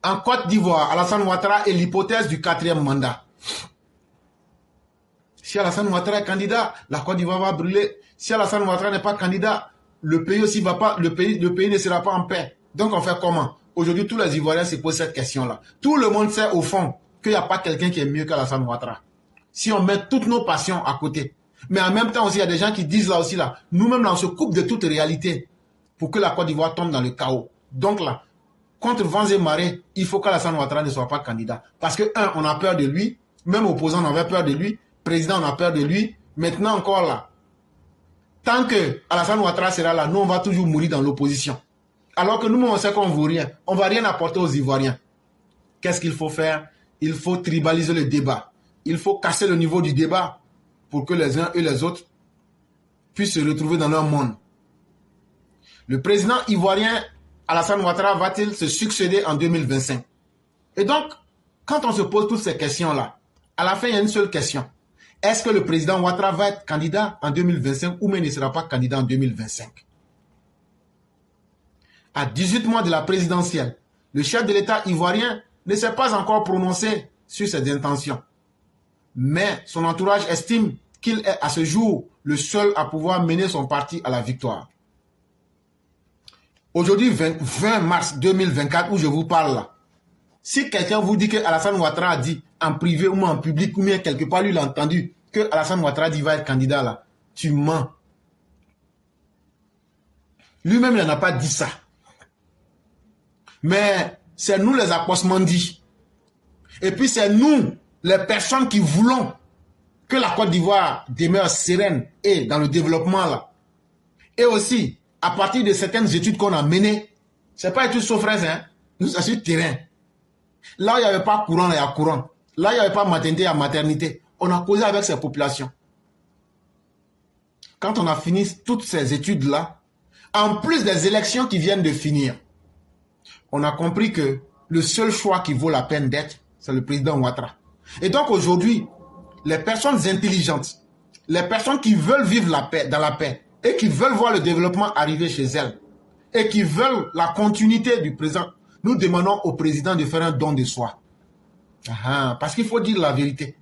En Côte d'Ivoire, Alassane Ouattara est l'hypothèse du 4e mandat. Si Alassane Ouattara est candidat, la Côte d'Ivoire va brûler. Si Alassane Ouattara n'est pas candidat, le pays aussi va pas, le pays ne sera pas en paix. Donc on fait comment? Aujourd'hui, tous les Ivoiriens se posent cette question-là. Tout le monde sait au fond qu'il n'y a pas quelqu'un qui est mieux qu'Alassane Ouattara. Si on met toutes nos passions à côté. Mais en même temps aussi, il y a des gens qui disent là aussi, là, nous-mêmes, là, on se coupe de toute réalité pour que la Côte d'Ivoire tombe dans le chaos. Donc là, contre vents et marées, il faut qu'Alassane Ouattara ne soit pas candidat. Parce que, on a peur de lui. Même opposant, on avait peur de lui. Président, on a peur de lui. Maintenant encore là, tant que Alassane Ouattara sera là, nous, on va toujours mourir dans l'opposition. Alors que nous, on sait qu'on ne vaut rien. On ne va rien apporter aux Ivoiriens. Qu'est-ce qu'il faut faire? Il faut tribaliser le débat. Il faut casser le niveau du débat pour que les uns et les autres puissent se retrouver dans leur monde. Le président ivoirien Alassane Ouattara va-t-il se succéder en 2025? Et donc, quand on se pose toutes ces questions-là, à la fin, il y a une seule question. Est-ce que le président Ouattara va être candidat en 2025 ou même il ne sera pas candidat en 2025? À 18 mois de la présidentielle, le chef de l'État ivoirien ne s'est pas encore prononcé sur ses intentions. Mais son entourage estime qu'il est à ce jour le seul à pouvoir mener son parti à la victoire. Aujourd'hui, 20 mars 2024, où je vous parle là, si quelqu'un vous dit que Alassane Ouattara a dit en privé ou en public, ou bien quelque part lui l'a entendu, que Alassane Ouattara dit va être candidat là, tu mens. Lui-même, il n'en a pas dit ça. Mais c'est nous les apostmandis. Et puis c'est nous, les personnes qui voulons que la Côte d'Ivoire demeure sereine et dans le développement là. Et aussi, à partir de certaines études qu'on a menées, c'est pas études saufraises, hein. Nous, c'est sur le terrain. Là où il n'y avait pas courant, il y a courant. Là où il n'y avait pas maternité, il y a maternité. On a causé avec ces populations. Quand on a fini toutes ces études-là, en plus des élections qui viennent de finir, on a compris que le seul choix qui vaut la peine d'être, c'est le président Ouattara. Et donc aujourd'hui, les personnes intelligentes, les personnes qui veulent vivre la paix, dans la paix, et qui veulent voir le développement arriver chez elles, et qui veulent la continuité du président, nous demandons au président de faire un don de soi. Parce qu'il faut dire la vérité.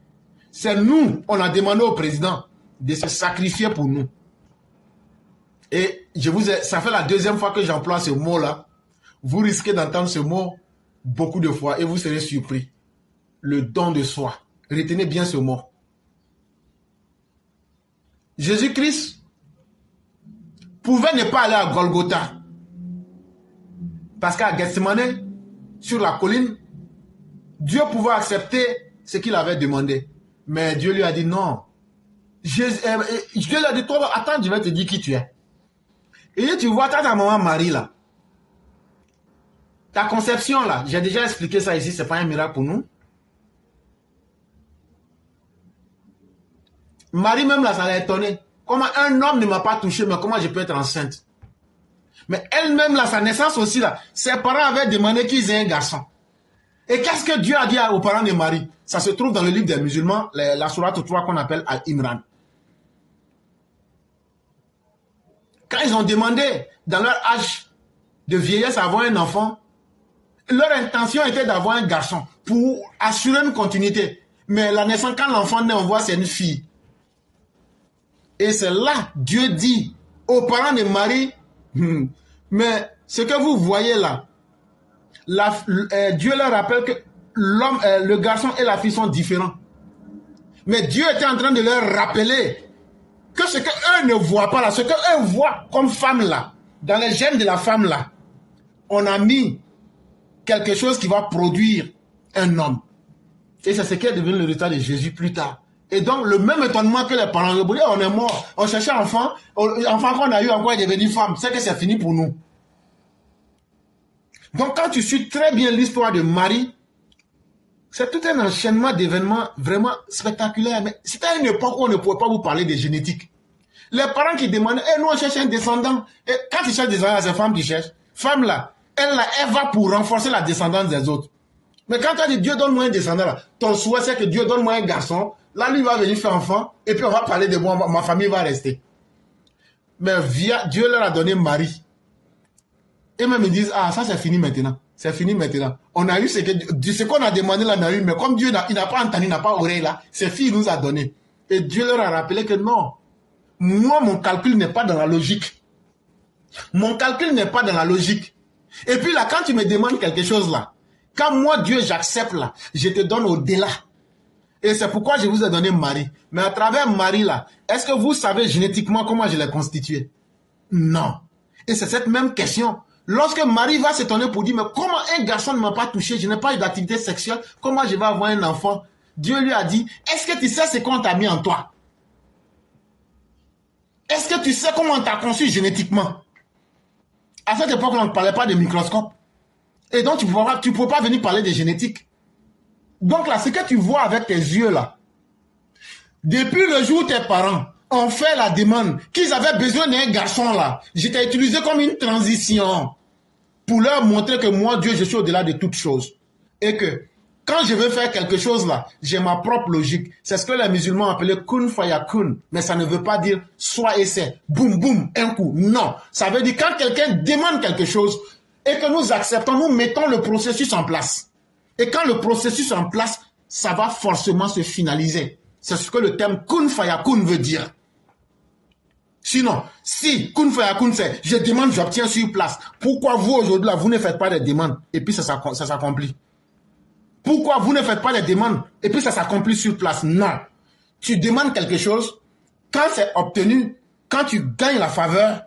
C'est nous, on a demandé au président de se sacrifier pour nous. Et ça fait la deuxième fois que j'emploie ce mot-là. Vous risquez d'entendre ce mot beaucoup de fois et vous serez surpris. Le don de soi. Retenez bien ce mot. Jésus-Christ pouvait ne pas aller à Golgotha. Parce qu'à Gethsemane, sur la colline, Dieu pouvait accepter ce qu'il avait demandé. Mais Dieu lui a dit non. Dieu lui a dit, toi, attends, je vais te dire qui tu es. Et tu vois, ta maman Marie là. Ta conception là, j'ai déjà expliqué ça ici, c'est pas un miracle pour nous. Marie même là, ça l'a étonné. Comment un homme ne m'a pas touché, mais comment je peux être enceinte? Mais elle-même là, sa naissance aussi là, ses parents avaient demandé qu'ils aient un garçon. Et qu'est-ce que Dieu a dit aux parents de Marie? Ça se trouve dans le livre des musulmans, la sourate 3 qu'on appelle Al-Imran. Quand ils ont demandé, dans leur âge de vieillesse, avoir un enfant, leur intention était d'avoir un garçon pour assurer une continuité. Mais la naissance, quand l'enfant naît, on voit c'est une fille. Et c'est là, Dieu dit aux parents de Marie, mais ce que vous voyez là, Dieu leur rappelle que l'homme, le garçon et la fille sont différents. Mais Dieu était en train de leur rappeler que ce qu'eux ne voient pas là, ce qu'eux voient comme femme là, dans les gènes de la femme là, on a mis quelque chose qui va produire un homme. Et c'est ce qui est devenu le résultat de Jésus plus tard. Et donc, le même étonnement que les parents, on est mort, on cherchait enfant qu'on a eu encore est devenu femme, c'est que c'est fini pour nous. Donc, quand tu suis très bien l'histoire de Marie, c'est tout un enchaînement d'événements vraiment spectaculaires. Mais c'était à une époque où on ne pouvait pas vous parler de génétique. Les parents qui demandaient, nous on cherche un descendant. Et quand ils cherchent des descendants, c'est femme qui cherche. Femme là, elle va pour renforcer la descendance des autres. Mais quand tu as dit Dieu donne-moi un descendant là, ton souhait c'est que Dieu donne-moi un garçon, là lui va venir faire enfant, et puis on va parler de moi, ma famille va rester. Mais Dieu leur a donné Marie. Et même ils disent, ça c'est fini maintenant. C'est fini maintenant. On a eu ce qu'on a demandé là, on a eu, mais comme Dieu il n'a pas entendu, il n'a pas oreille là, ses filles nous a donné. Et Dieu leur a rappelé que non, moi mon calcul n'est pas dans la logique. Mon calcul n'est pas dans la logique. Et puis là, quand tu me demandes quelque chose là, quand moi Dieu j'accepte là, je te donne au-delà. Et c'est pourquoi je vous ai donné Marie. Mais à travers Marie là, est-ce que vous savez génétiquement comment je l'ai constituée? Non. Et c'est cette même question. Lorsque Marie va s'étonner pour dire, mais comment un garçon ne m'a pas touché, je n'ai pas eu d'activité sexuelle, comment je vais avoir un enfant? Dieu lui a dit, est-ce que tu sais ce qu'on t'a mis en toi? Est-ce que tu sais comment on t'a conçu génétiquement? À cette époque, on ne parlait pas de microscope. Et donc, tu ne peux pas venir parler de génétique. Donc là, ce que tu vois avec tes yeux là, depuis le jour où tes parents ont fait la demande qu'ils avaient besoin d'un garçon là, je t'ai utilisé comme une transition pour leur montrer que moi, Dieu, je suis au-delà de toutes choses. Et que quand je veux faire quelque chose là, j'ai ma propre logique. C'est ce que les musulmans appellent kun fayakun. Mais ça ne veut pas dire soit et c'est, boum boum, un coup. Non. Ça veut dire quand quelqu'un demande quelque chose et que nous acceptons, nous mettons le processus en place. Et quand le processus est en place, ça va forcément se finaliser. C'est ce que le terme kun fayakun veut dire. Sinon, si kun fayakun c'est je demande, j'obtiens sur place, pourquoi vous aujourd'hui là, vous ne faites pas des demandes et puis ça s'accomplit? Pourquoi vous ne faites pas des demandes et puis ça s'accomplit sur place? Non. Tu demandes quelque chose, quand c'est obtenu, quand tu gagnes la faveur,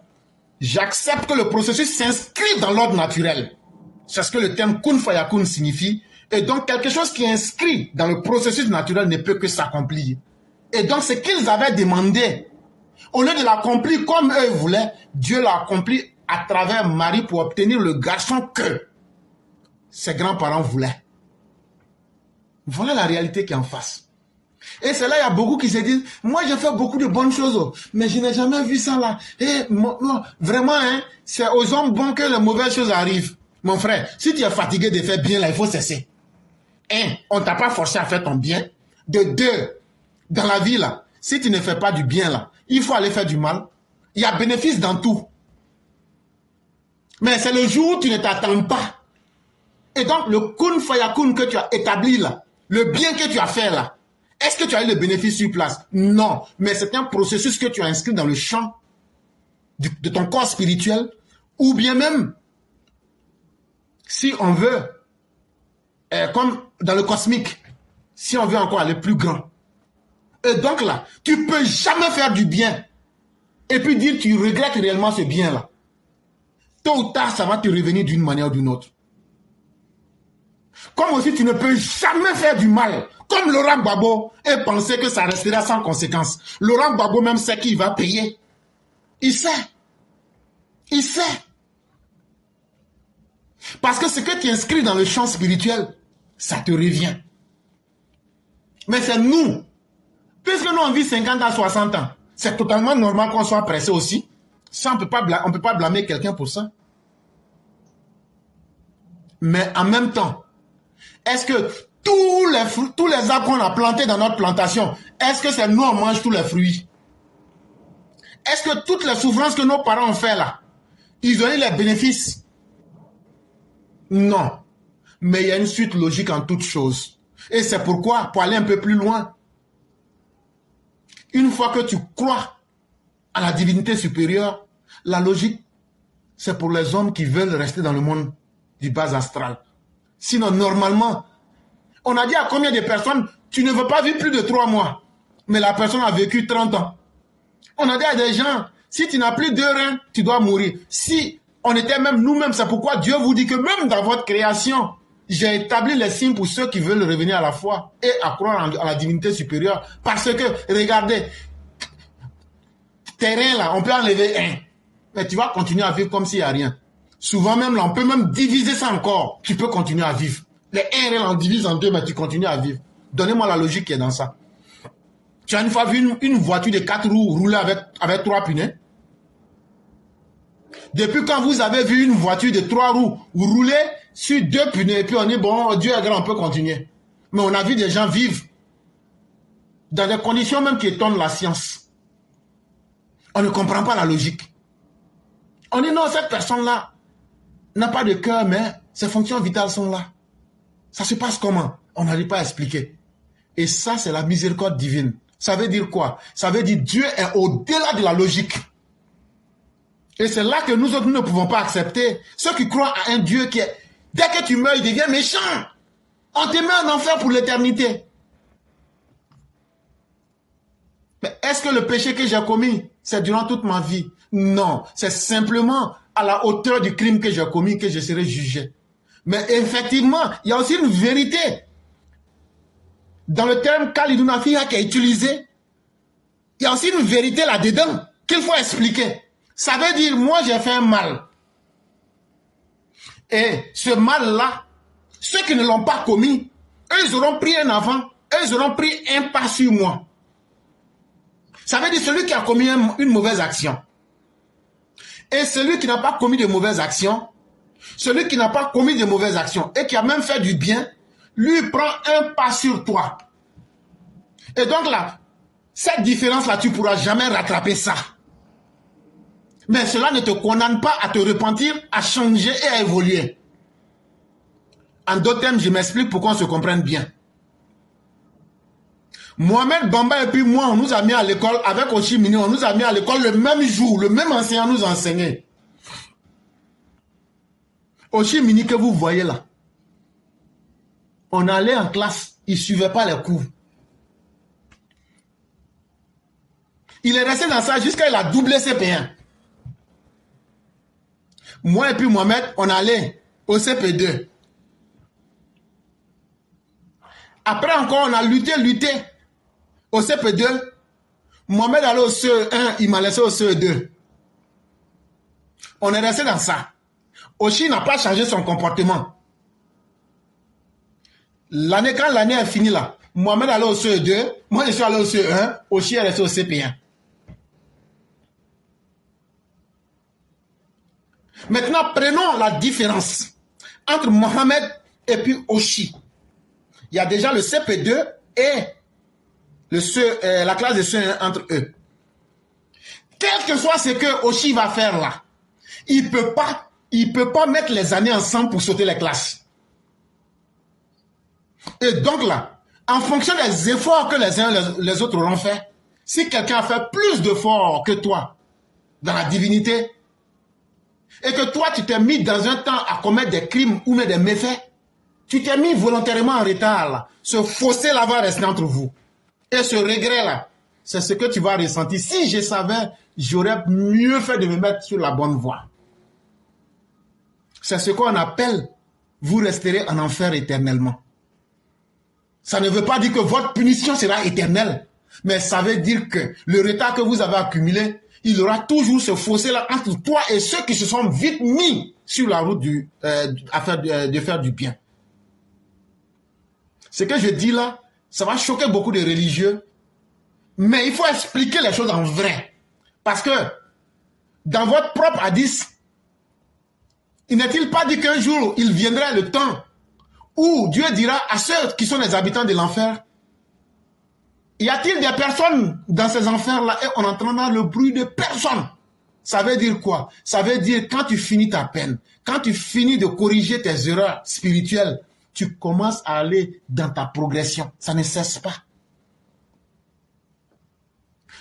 j'accepte que le processus s'inscrit dans l'ordre naturel. C'est ce que le terme kun fayakun signifie. Et donc, quelque chose qui est inscrit dans le processus naturel ne peut que s'accomplir. Et donc, ce qu'ils avaient demandé, au lieu de l'accomplir comme eux voulaient, Dieu l'a accompli à travers Marie pour obtenir le garçon que ses grands-parents voulaient. Voilà la réalité qui est en face. Et c'est là, il y a beaucoup qui se disent, moi j'ai fait beaucoup de bonnes choses, mais je n'ai jamais vu ça là. Et vraiment, hein, c'est aux hommes bons que les mauvaises choses arrivent. Mon frère, si tu es fatigué de faire bien là, il faut cesser. Un, on ne t'a pas forcé à faire ton bien. De deux, dans la vie là, si tu ne fais pas du bien là, il faut aller faire du mal. Il y a bénéfice dans tout. Mais c'est le jour où tu ne t'attends pas. Et donc, le kun fayakun que tu as établi là, le bien que tu as fait là, est-ce que tu as eu le bénéfice sur place? Non. Mais c'est un processus que tu as inscrit dans le champ de ton corps spirituel, ou bien même, si on veut, comme dans le cosmique, si on veut encore aller plus grand. Et donc là, tu ne peux jamais faire du bien et puis dire tu regrettes réellement ce bien-là. Tôt ou tard, ça va te revenir d'une manière ou d'une autre. Comme aussi, tu ne peux jamais faire du mal, comme Laurent Gbagbo, et penser que ça restera sans conséquence. Laurent Gbagbo même sait qu'il va payer. Il sait. Il sait. Parce que ce que tu inscris dans le champ spirituel, ça te revient. Mais c'est nous. Puisque nous on vit 50 à 60 ans, c'est totalement normal qu'on soit pressé aussi. Ça, on ne peut pas blâmer quelqu'un pour ça. Mais en même temps, est-ce que tous les arbres qu'on a plantés dans notre plantation, est-ce que c'est nous on mange tous les fruits? Est-ce que toutes les souffrances que nos parents ont fait là, ils ont eu les bénéfices? Non. Mais il y a une suite logique en toutes choses. Et c'est pourquoi, pour aller un peu plus loin, une fois que tu crois à la divinité supérieure, la logique, c'est pour les hommes qui veulent rester dans le monde du bas astral. Sinon, normalement, on a dit à combien de personnes, tu ne veux pas vivre plus de 3 mois. Mais la personne a vécu 30 ans. On a dit à des gens, si tu n'as plus 2 reins, tu dois mourir. Si on était même nous-mêmes, c'est pourquoi Dieu vous dit que même dans votre création, j'ai établi les signes pour ceux qui veulent revenir à la foi et à croire à la divinité supérieure. Parce que, regardez, tes reins là, on peut enlever un. Mais tu vas continuer à vivre comme s'il n'y a rien. Souvent même là, on peut même diviser ça encore. Tu peux continuer à vivre. Les 1 rein, on divise en 2, mais tu continues à vivre. Donnez-moi la logique qui est dans ça. Tu as une fois vu une voiture de 4 roues rouler avec 3 pneus? Depuis quand vous avez vu une voiture de 3 roues rouler sur 2 pneus et puis on est bon, Dieu est grand, on peut continuer. Mais on a vu des gens vivre dans des conditions même qui étonnent la science. On ne comprend pas la logique. On dit non, cette personne-là n'a pas de cœur, mais Ces fonctions vitales sont là. Ça se passe comment? On n'arrive pas à expliquer. Et ça, c'est la miséricorde divine. Ça veut dire quoi? Ça veut dire Dieu est au-delà de la logique. Et c'est là que nous autres, nous ne pouvons pas accepter. Ceux qui croient à un Dieu qui est... Dès que tu meurs, il devient méchant. On te met en enfer pour l'éternité. Mais est-ce que le péché que j'ai commis, c'est durant toute ma vie? Non, c'est simplement à la hauteur du crime que j'ai commis que je serai jugé. Mais effectivement, il y a aussi une vérité. Dans le terme Kalidou Fiha qui est utilisé, il y a aussi une vérité là-dedans qu'il faut expliquer. Ça veut dire, moi j'ai fait un mal. Et ce mal-là, ceux qui ne l'ont pas commis, eux ils auront pris un avant, eux ils auront pris un pas sur moi. Ça veut dire celui qui a commis une mauvaise action. Et celui qui n'a pas commis de mauvaise action, celui qui n'a pas commis de mauvaise action et qui a même fait du bien, lui prend un pas sur toi. Et donc là, cette différence-là, tu ne pourras jamais rattraper ça. Mais cela ne te condamne pas à te repentir, à changer et à évoluer. En d'autres termes, je m'explique pour qu'on se comprenne bien. Mohamed Bamba et puis moi, on nous a mis à l'école, avec Oshi Mini, on nous a mis à l'école le même jour, le même enseignant nous enseignait. Oshi Mini que vous voyez là, on allait en classe, il ne suivait pas les cours. Il est resté dans ça jusqu'à il a doublé ses P1. Moi et puis Mohamed, on allait au CP2. Après encore, on a lutté. Au CP2, Mohamed allait au CE1, il m'a laissé au CE2. On est resté dans ça. Oshi n'a pas changé son comportement. Quand l'année est finie là, Mohamed allait au CE2, moi je suis allé au CE1, Oshi est resté au CP1. Maintenant, prenons la différence entre Mohamed et puis Oshi. Il y a déjà le CP2 et la classe de CE1 entre eux. Quel que soit ce que Oshi va faire là, il peut pas mettre les années ensemble pour sauter les classes. Et donc là, en fonction des efforts que les uns les autres auront fait, si quelqu'un a fait plus d'efforts que toi dans la divinité, et que toi tu t'es mis dans un temps à commettre des crimes ou des méfaits, tu t'es mis volontairement en retard là. Ce fossé là va rester entre vous. Et ce regret là, c'est ce que tu vas ressentir. Si je savais, j'aurais mieux fait de me mettre sur la bonne voie. C'est ce qu'on appelle, vous resterez en enfer éternellement. Ça ne veut pas dire que votre punition sera éternelle, mais ça veut dire que le retard que vous avez accumulé, il y aura toujours ce fossé-là entre toi et ceux qui se sont vite mis sur la route de faire du bien. Ce que je dis là, ça va choquer beaucoup de religieux, mais il faut expliquer les choses en vrai. Parce que dans votre propre hadith, il n'est-il pas dit qu'un jour, il viendra le temps où Dieu dira à ceux qui sont les habitants de l'enfer, y a-t-il des personnes dans ces enfers-là et on entendra le bruit de personne? Ça veut dire quoi? Ça veut dire quand tu finis ta peine, quand tu finis de corriger tes erreurs spirituelles, tu commences à aller dans ta progression. Ça ne cesse pas.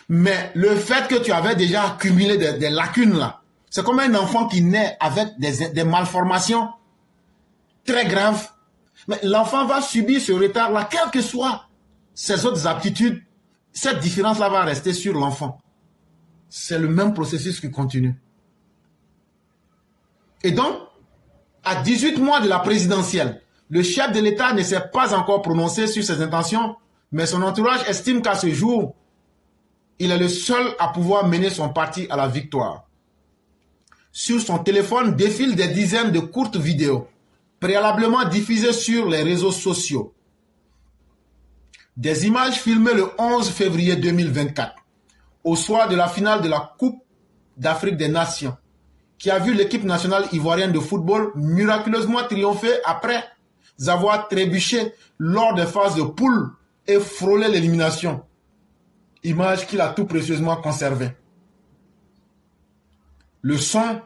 Mais le fait que tu avais déjà accumulé des lacunes là, c'est comme un enfant qui naît avec des malformations très graves. Mais l'enfant va subir ce retard-là, quelles que soient ses autres aptitudes, cette différence-là va rester sur l'enfant. C'est le même processus qui continue. Et donc, à 18 mois de la présidentielle, le chef de l'État ne s'est pas encore prononcé sur ses intentions, mais son entourage estime qu'à ce jour, il est le seul à pouvoir mener son parti à la victoire. Sur son téléphone défilent des dizaines de courtes vidéos, préalablement diffusées sur les réseaux sociaux. Des images filmées le 11 février 2024, au soir de la finale de la Coupe d'Afrique des Nations, qui a vu l'équipe nationale ivoirienne de football miraculeusement triompher après avoir trébuché lors des phases de poule et frôler l'élimination. Image qu'il a tout précieusement conservée. Le son,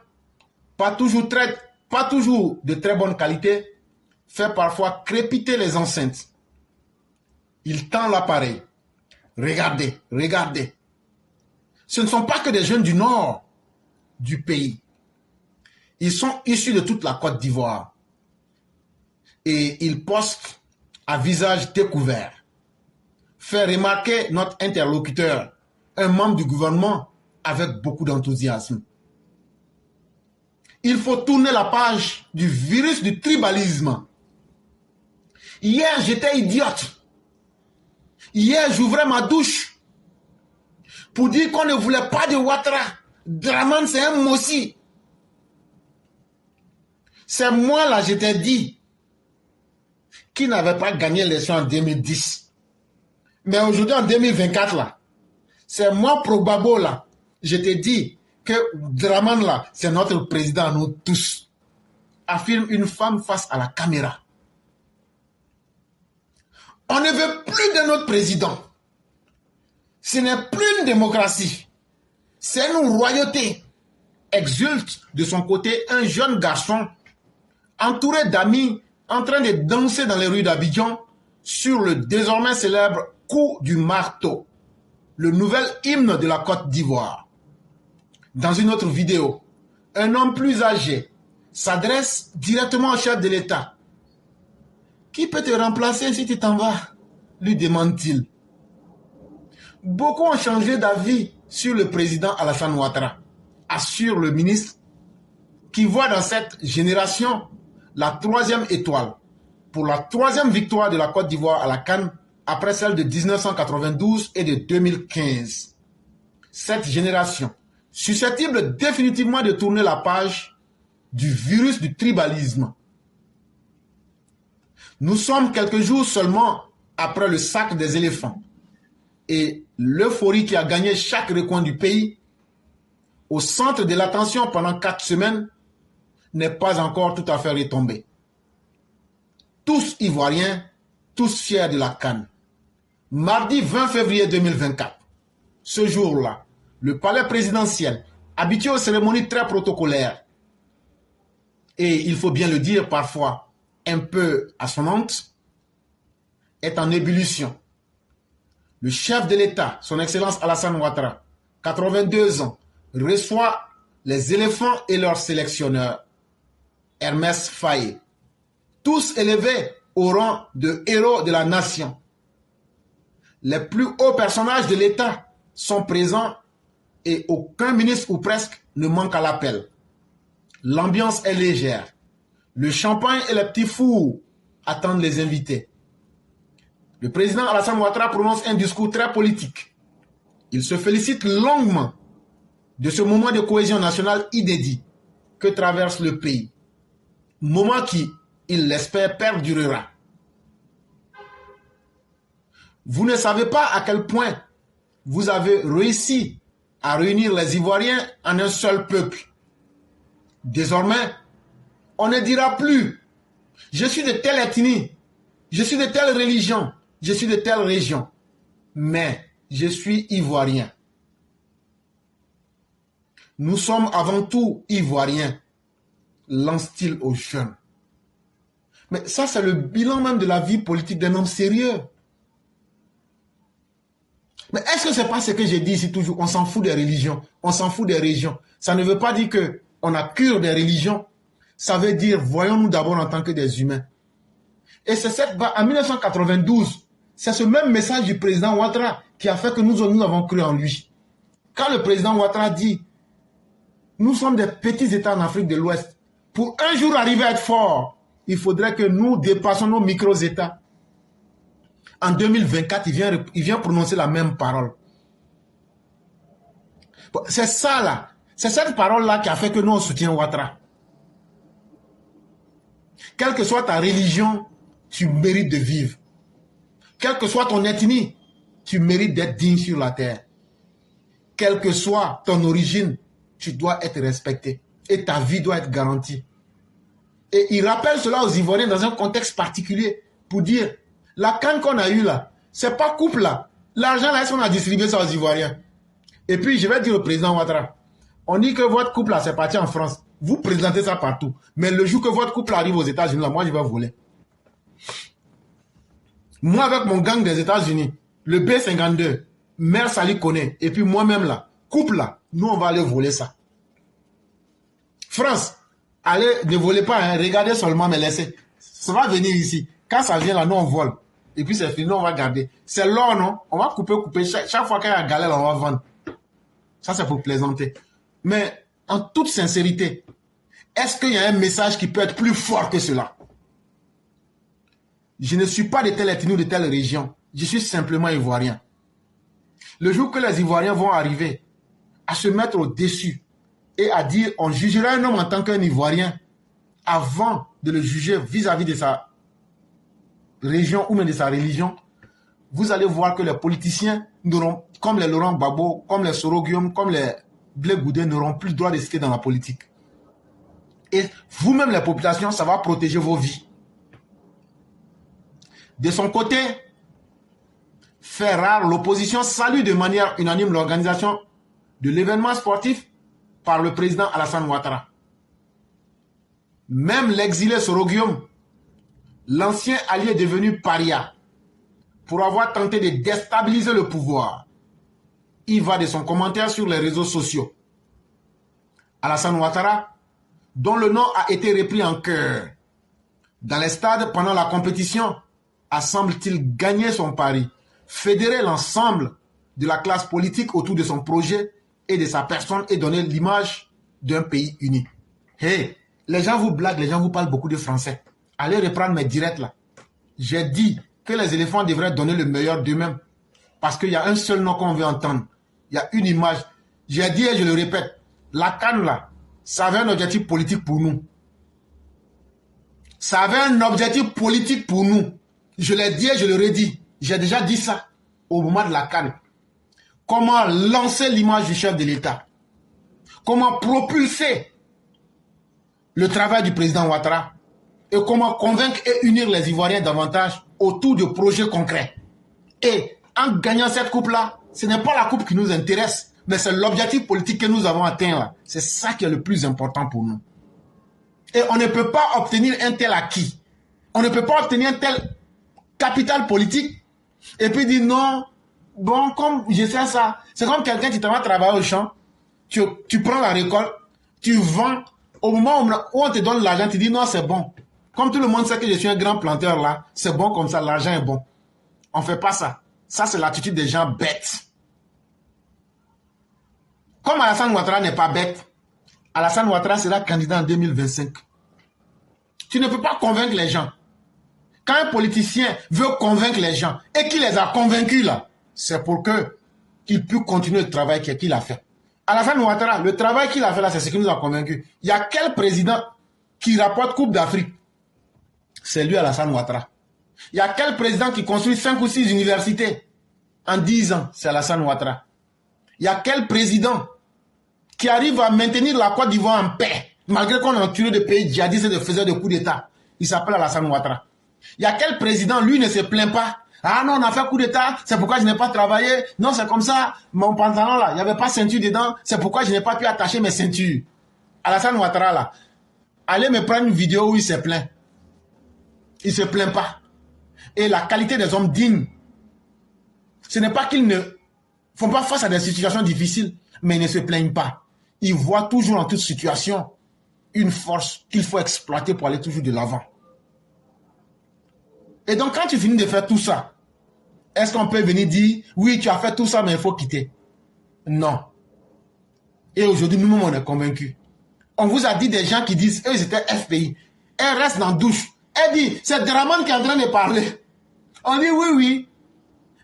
pas toujours très pas toujours de très bonne qualité, fait parfois crépiter les enceintes. Il tend l'appareil. Regardez, regardez. Ce ne sont pas que des jeunes du nord du pays. Ils sont issus de toute la Côte d'Ivoire. Et ils postent à visage découvert. Fait remarquer notre interlocuteur, un membre du gouvernement, avec beaucoup d'enthousiasme. Il faut tourner la page du virus du tribalisme. Hier, j'étais idiote. Hier, j'ouvrais ma douche pour dire qu'on ne voulait pas de Ouattara. Dramane, c'est un Mossi. C'est moi, là, je t'ai dit, qui n'avait pas gagné l'élection en 2010. Mais aujourd'hui, en 2024, là, c'est moi, Probabo, là, je t'ai dit que Dramane, là, c'est notre président, nous tous. Affirme une femme face à la caméra. On ne veut plus de notre président. Ce n'est plus une démocratie. C'est une royauté. Exulte de son côté un jeune garçon entouré d'amis en train de danser dans les rues d'Abidjan sur le désormais célèbre coup du marteau, le nouvel hymne de la Côte d'Ivoire. Dans une autre vidéo, un homme plus âgé s'adresse directement au chef de l'État. « Qui peut te remplacer si tu t'en vas ?» lui demande-t-il. Beaucoup ont changé d'avis sur le président Alassane Ouattara, assure le ministre, qui voit dans cette génération la troisième étoile pour la troisième victoire de la Côte d'Ivoire à la CAN après celle de 1992 et de 2015. Cette génération, susceptible définitivement de tourner la page du virus du tribalisme. Nous sommes quelques jours seulement après le sac des éléphants et l'euphorie qui a gagné chaque recoin du pays, au centre de l'attention pendant 4 semaines, n'est pas encore tout à fait retombée. Tous ivoiriens, tous fiers de la CAN. Mardi 20 février 2024, ce jour-là, le palais présidentiel, habitué aux cérémonies très protocolaires, et il faut bien le dire parfois, un peu assonante, est en ébullition. Le chef de l'État, son Excellence Alassane Ouattara, 82 ans, reçoit les éléphants et leurs sélectionneurs, Hermès Faye, tous élevés au rang de héros de la nation. Les plus hauts personnages de l'État sont présents et aucun ministre ou presque ne manque à l'appel. L'ambiance est légère. Le champagne et les petits fours attendent les invités. Le président Alassane Ouattara prononce un discours très politique. Il se félicite longuement de ce moment de cohésion nationale inédit que traverse le pays. Moment qui, il l'espère, perdurera. Vous ne savez pas à quel point vous avez réussi à réunir les Ivoiriens en un seul peuple. Désormais, on ne dira plus « Je suis de telle ethnie, je suis de telle religion, je suis de telle région, mais je suis Ivoirien. » Nous sommes avant tout Ivoiriens, lance-t-il aux jeunes. Mais ça, c'est le bilan même de la vie politique d'un homme sérieux. Mais est-ce que ce n'est pas ce que j'ai dit ici toujours? On s'en fout des religions, on s'en fout des régions. Ça ne veut pas dire qu'on a cure des religions. Ça veut dire, voyons-nous d'abord en tant que des humains. Et c'est en 1992, c'est ce même message du président Ouattara qui a fait que nous avons cru en lui. Quand le président Ouattara dit, nous sommes des petits États en Afrique de l'Ouest. Pour un jour arriver à être fort, il faudrait que nous dépassions nos micro-États. En 2024, il vient prononcer la même parole. C'est ça là. C'est cette parole-là qui a fait que nous on soutient Ouattara. Quelle que soit ta religion, tu mérites de vivre. Quelle que soit ton ethnie, tu mérites d'être digne sur la terre. Quelle que soit ton origine, tu dois être respecté. Et ta vie doit être garantie. Et il rappelle cela aux Ivoiriens dans un contexte particulier pour dire, la CAN qu'on a eue là, c'est pas couple là. L'argent là, est-ce qu'on a distribué ça aux Ivoiriens? Et puis, je vais dire au président Ouattara, on dit que votre couple là, c'est parti en France. Vous présentez ça partout. Mais le jour que votre couple arrive aux États-Unis, là, moi, je vais voler. Moi, avec mon gang des États-Unis, le B52, Mère Sali connaît, et puis moi-même là, couple là, nous on va aller voler ça. France, allez, ne volez pas, hein, regardez seulement, mais laissez. Ça va venir ici. Quand ça vient là, nous on vole. Et puis c'est fini, nous on va garder. C'est l'or, non? On va couper. Chaque fois qu'il y a galère, on va vendre. Ça, c'est pour plaisanter. Mais en toute sincérité, est-ce qu'il y a un message qui peut être plus fort que cela? Je ne suis pas de telle ethnie ou de telle région. Je suis simplement ivoirien. Le jour que les Ivoiriens vont arriver à se mettre au-dessus et à dire on jugera un homme en tant qu'un Ivoirien avant de le juger vis-à-vis de sa région ou même de sa religion, vous allez voir que les politiciens, comme les Laurent Gbagbo, comme les Soro Guillaume, comme les Blé Goudé, n'auront plus le droit de citer dans la politique. Et vous-même, les populations, ça va protéger vos vies. De son côté, fait rare, l'opposition salue de manière unanime l'organisation de l'événement sportif par le président Alassane Ouattara. Même l'exilé Soro Guillaume, l'ancien allié devenu paria, pour avoir tenté de déstabiliser le pouvoir, il va de son commentaire sur les réseaux sociaux. Alassane Ouattara, dont le nom a été repris en chœur dans les stades pendant la compétition, a semble-t-il gagné son pari, fédérer l'ensemble de la classe politique autour de son projet et de sa personne et donner l'image d'un pays uni. Hey, les gens vous blaguent, les gens vous parlent beaucoup de français. Allez reprendre mes directs là. J'ai dit que les éléphants devraient donner le meilleur d'eux-mêmes. Parce qu'il y a un seul nom qu'on veut entendre. Il y a une image. J'ai dit et je le répète, la CAN là, ça avait un objectif politique pour nous. Ça avait un objectif politique pour nous. Je l'ai dit et je le redis. J'ai déjà dit ça au moment de la CAN. Comment lancer l'image du chef de l'État? Comment propulser le travail du président Ouattara? Et comment convaincre et unir les Ivoiriens davantage autour de projets concrets? Et en gagnant cette coupe-là, ce n'est pas la coupe qui nous intéresse, mais c'est l'objectif politique que nous avons atteint là. C'est ça qui est le plus important pour nous. Et on ne peut pas obtenir un tel acquis. On ne peut pas obtenir un tel capital politique et puis dire non, bon, comme je sais ça, c'est comme quelqu'un qui va travailler au champ, tu prends la récolte, tu vends, au moment où on te donne l'argent, tu dis non, c'est bon. Comme tout le monde sait que je suis un grand planteur là, c'est bon comme ça, l'argent est bon. On ne fait pas ça. Ça, c'est l'attitude des gens bêtes. Comme Alassane Ouattara n'est pas bête, Alassane Ouattara sera candidat en 2025. Tu ne peux pas convaincre les gens. Quand un politicien veut convaincre les gens et qu'il les a convaincus là, c'est pour qu'il puisse continuer le travail qu'il a fait. Alassane Ouattara, le travail qu'il a fait là, c'est ce qui nous a convaincus. Il y a quel président qui rapporte Coupe d'Afrique? C'est lui, Alassane Ouattara. Il y a quel président qui construit 5 ou 6 universités en 10 ans? C'est Alassane Ouattara. Il y a quel président qui arrive à maintenir la Côte d'Ivoire en paix, malgré qu'on a tué des pays djihadistes et de faiseurs de coups d'État? Il s'appelle Alassane Ouattara. Il y a quel président, lui, ne se plaint pas? Ah non, on a fait coup d'État, c'est pourquoi je n'ai pas travaillé. Non, c'est comme ça, mon pantalon là, il n'y avait pas ceinture dedans, c'est pourquoi je n'ai pas pu attacher mes ceintures. Alassane Ouattara là, allez me prendre une vidéo où il se plaint. Il ne se plaint pas. Et la qualité des hommes dignes, ce n'est pas qu'ils ne font pas face à des situations difficiles, mais ils ne se plaignent pas. Ils voient toujours en toute situation une force qu'il faut exploiter pour aller toujours de l'avant. Et donc, quand tu finis de faire tout ça, est-ce qu'on peut venir dire, oui, tu as fait tout ça, mais il faut quitter? Non. Et aujourd'hui, nous-mêmes, on est convaincus. On vous a dit des gens qui disent, eux, ils étaient FPI. Elle reste dans la douche. Elle dit, c'est Dramane qui est en train de parler. On dit, oui, oui.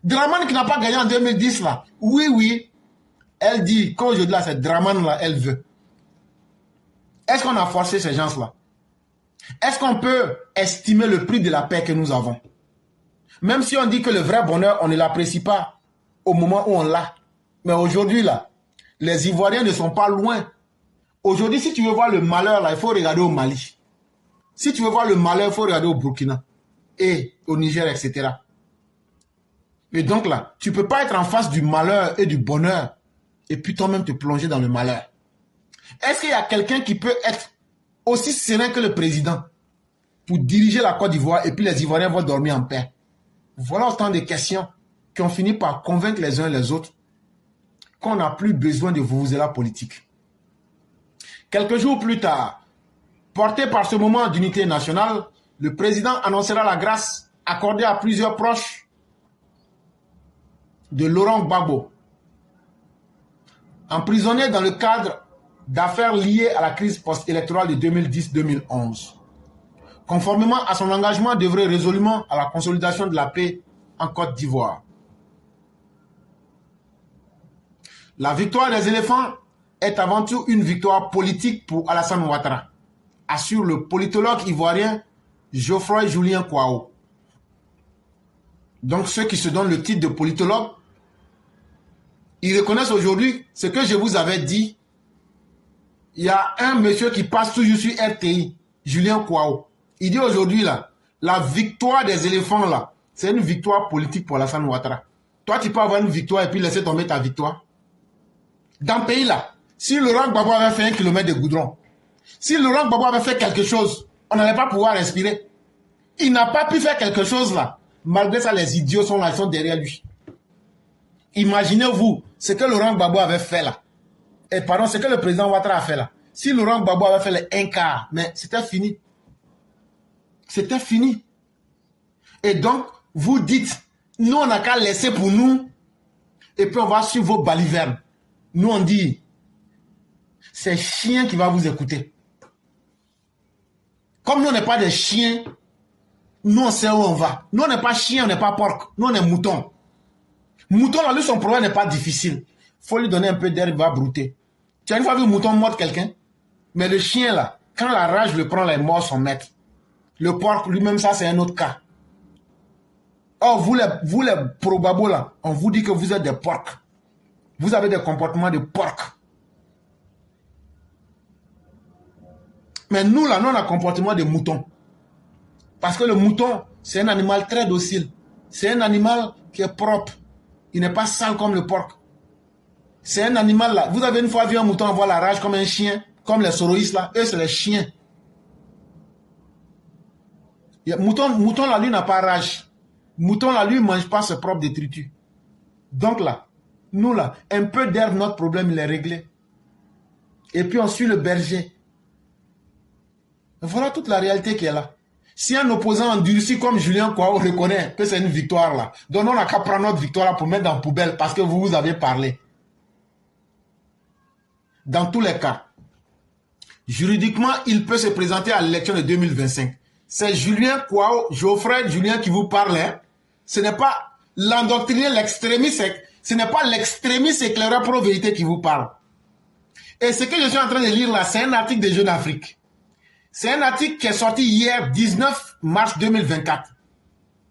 Dramane qui n'a pas gagné en 2010, là. Oui, oui. Elle dit qu'aujourd'hui, là, c'est Dramane, là, elle veut. Est-ce qu'on a forcé ces gens-là? Est-ce qu'on peut estimer le prix de la paix que nous avons? Même si on dit que le vrai bonheur, on ne l'apprécie pas au moment où on l'a. Mais aujourd'hui, là, les Ivoiriens ne sont pas loin. Aujourd'hui, si tu veux voir le malheur, là, il faut regarder au Mali. Si tu veux voir le malheur, il faut regarder au Burkina et au Niger, etc. Et donc là, tu ne peux pas être en face du malheur et du bonheur et puis toi-même te plonger dans le malheur. Est-ce qu'il y a quelqu'un qui peut être aussi serein que le président pour diriger la Côte d'Ivoire et puis les Ivoiriens vont dormir en paix? Voilà autant de questions qui ont fini par convaincre les uns et les autres qu'on n'a plus besoin de vuvuzela politique. Quelques jours plus tard, porté par ce moment d'unité nationale, le président annoncera la grâce accordée à plusieurs proches de Laurent Gbagbo, emprisonné dans le cadre d'affaires liées à la crise post-électorale de 2010-2011. Conformément à son engagement d'œuvrer résolument à la consolidation de la paix en Côte d'Ivoire. La victoire des éléphants est avant tout une victoire politique pour Alassane Ouattara, assure le politologue ivoirien Geoffroy Julien Kouao. Donc ceux qui se donnent le titre de politologue, ils reconnaissent aujourd'hui ce que je vous avais dit. Il y a un monsieur qui passe toujours sur RTI, Julien Kouao. Il dit aujourd'hui là, la victoire des éléphants là, c'est une victoire politique pour Alassane Ouattara. Toi tu peux avoir une victoire et puis laisser tomber ta victoire. Dans le pays là, si Laurent Gbagbo avait fait 1 kilomètre de goudron, si Laurent Gbagbo avait fait quelque chose, on n'allait pas pouvoir respirer. Il n'a pas pu faire quelque chose là. Malgré ça, les idiots sont là, ils sont derrière lui. Imaginez-vous ce que Laurent Gbagbo avait fait là. Et pardon, ce que le président Ouattara a fait là. Si Laurent Gbagbo avait fait le 1 quart, mais c'était fini. C'était fini. Et donc, vous dites, nous on n'a qu'à laisser pour nous, et puis on va suivre vos balivernes. Nous on dit, c'est chien qui va vous écouter. Comme nous on n'est pas des chiens, nous on sait où on va. Nous on n'est pas chien, on n'est pas porc, nous on est mouton. Mouton là, lui son problème n'est pas difficile. Faut lui donner un peu d'air, il va brouter. Tu as une fois vu le mouton mordre quelqu'un? Mais le chien là, quand la rage le prend, là, il mord son maître. Le porc lui-même, ça c'est un autre cas. Or vous les probabos là, on vous dit que vous êtes des porcs. Vous avez des comportements de porc. Mais nous là, nous on a un comportement de mouton. Parce que le mouton, c'est un animal très docile. C'est un animal qui est propre. Il n'est pas sale comme le porc. C'est un animal là. Vous avez une fois vu un mouton avoir la rage comme un chien, comme les soroïstes là. Eux, c'est les chiens. Mouton là, lui, n'a pas rage. Mouton là, lui, ne mange pas ses propres détritus. Donc là, nous là, un peu d'herbe, notre problème, il est réglé. Et puis on suit le berger. Voilà toute la réalité qui est là. Si un opposant endurci comme Julien Kouao reconnaît que c'est une victoire là, donc on n'a qu'à prendre notre victoire là pour mettre dans la poubelle parce que vous avez parlé. Dans tous les cas, juridiquement, il peut se présenter à l'élection de 2025. C'est Julien Kouao, Geoffroy Julien qui vous parle. Hein. Ce n'est pas l'endoctriné, l'extrémiste, ce n'est pas l'extrémiste éclaireur pro-vérité qui vous parle. Et ce que je suis en train de lire là, c'est un article de Jeune Afrique. C'est un article qui est sorti hier, 19 mars 2024.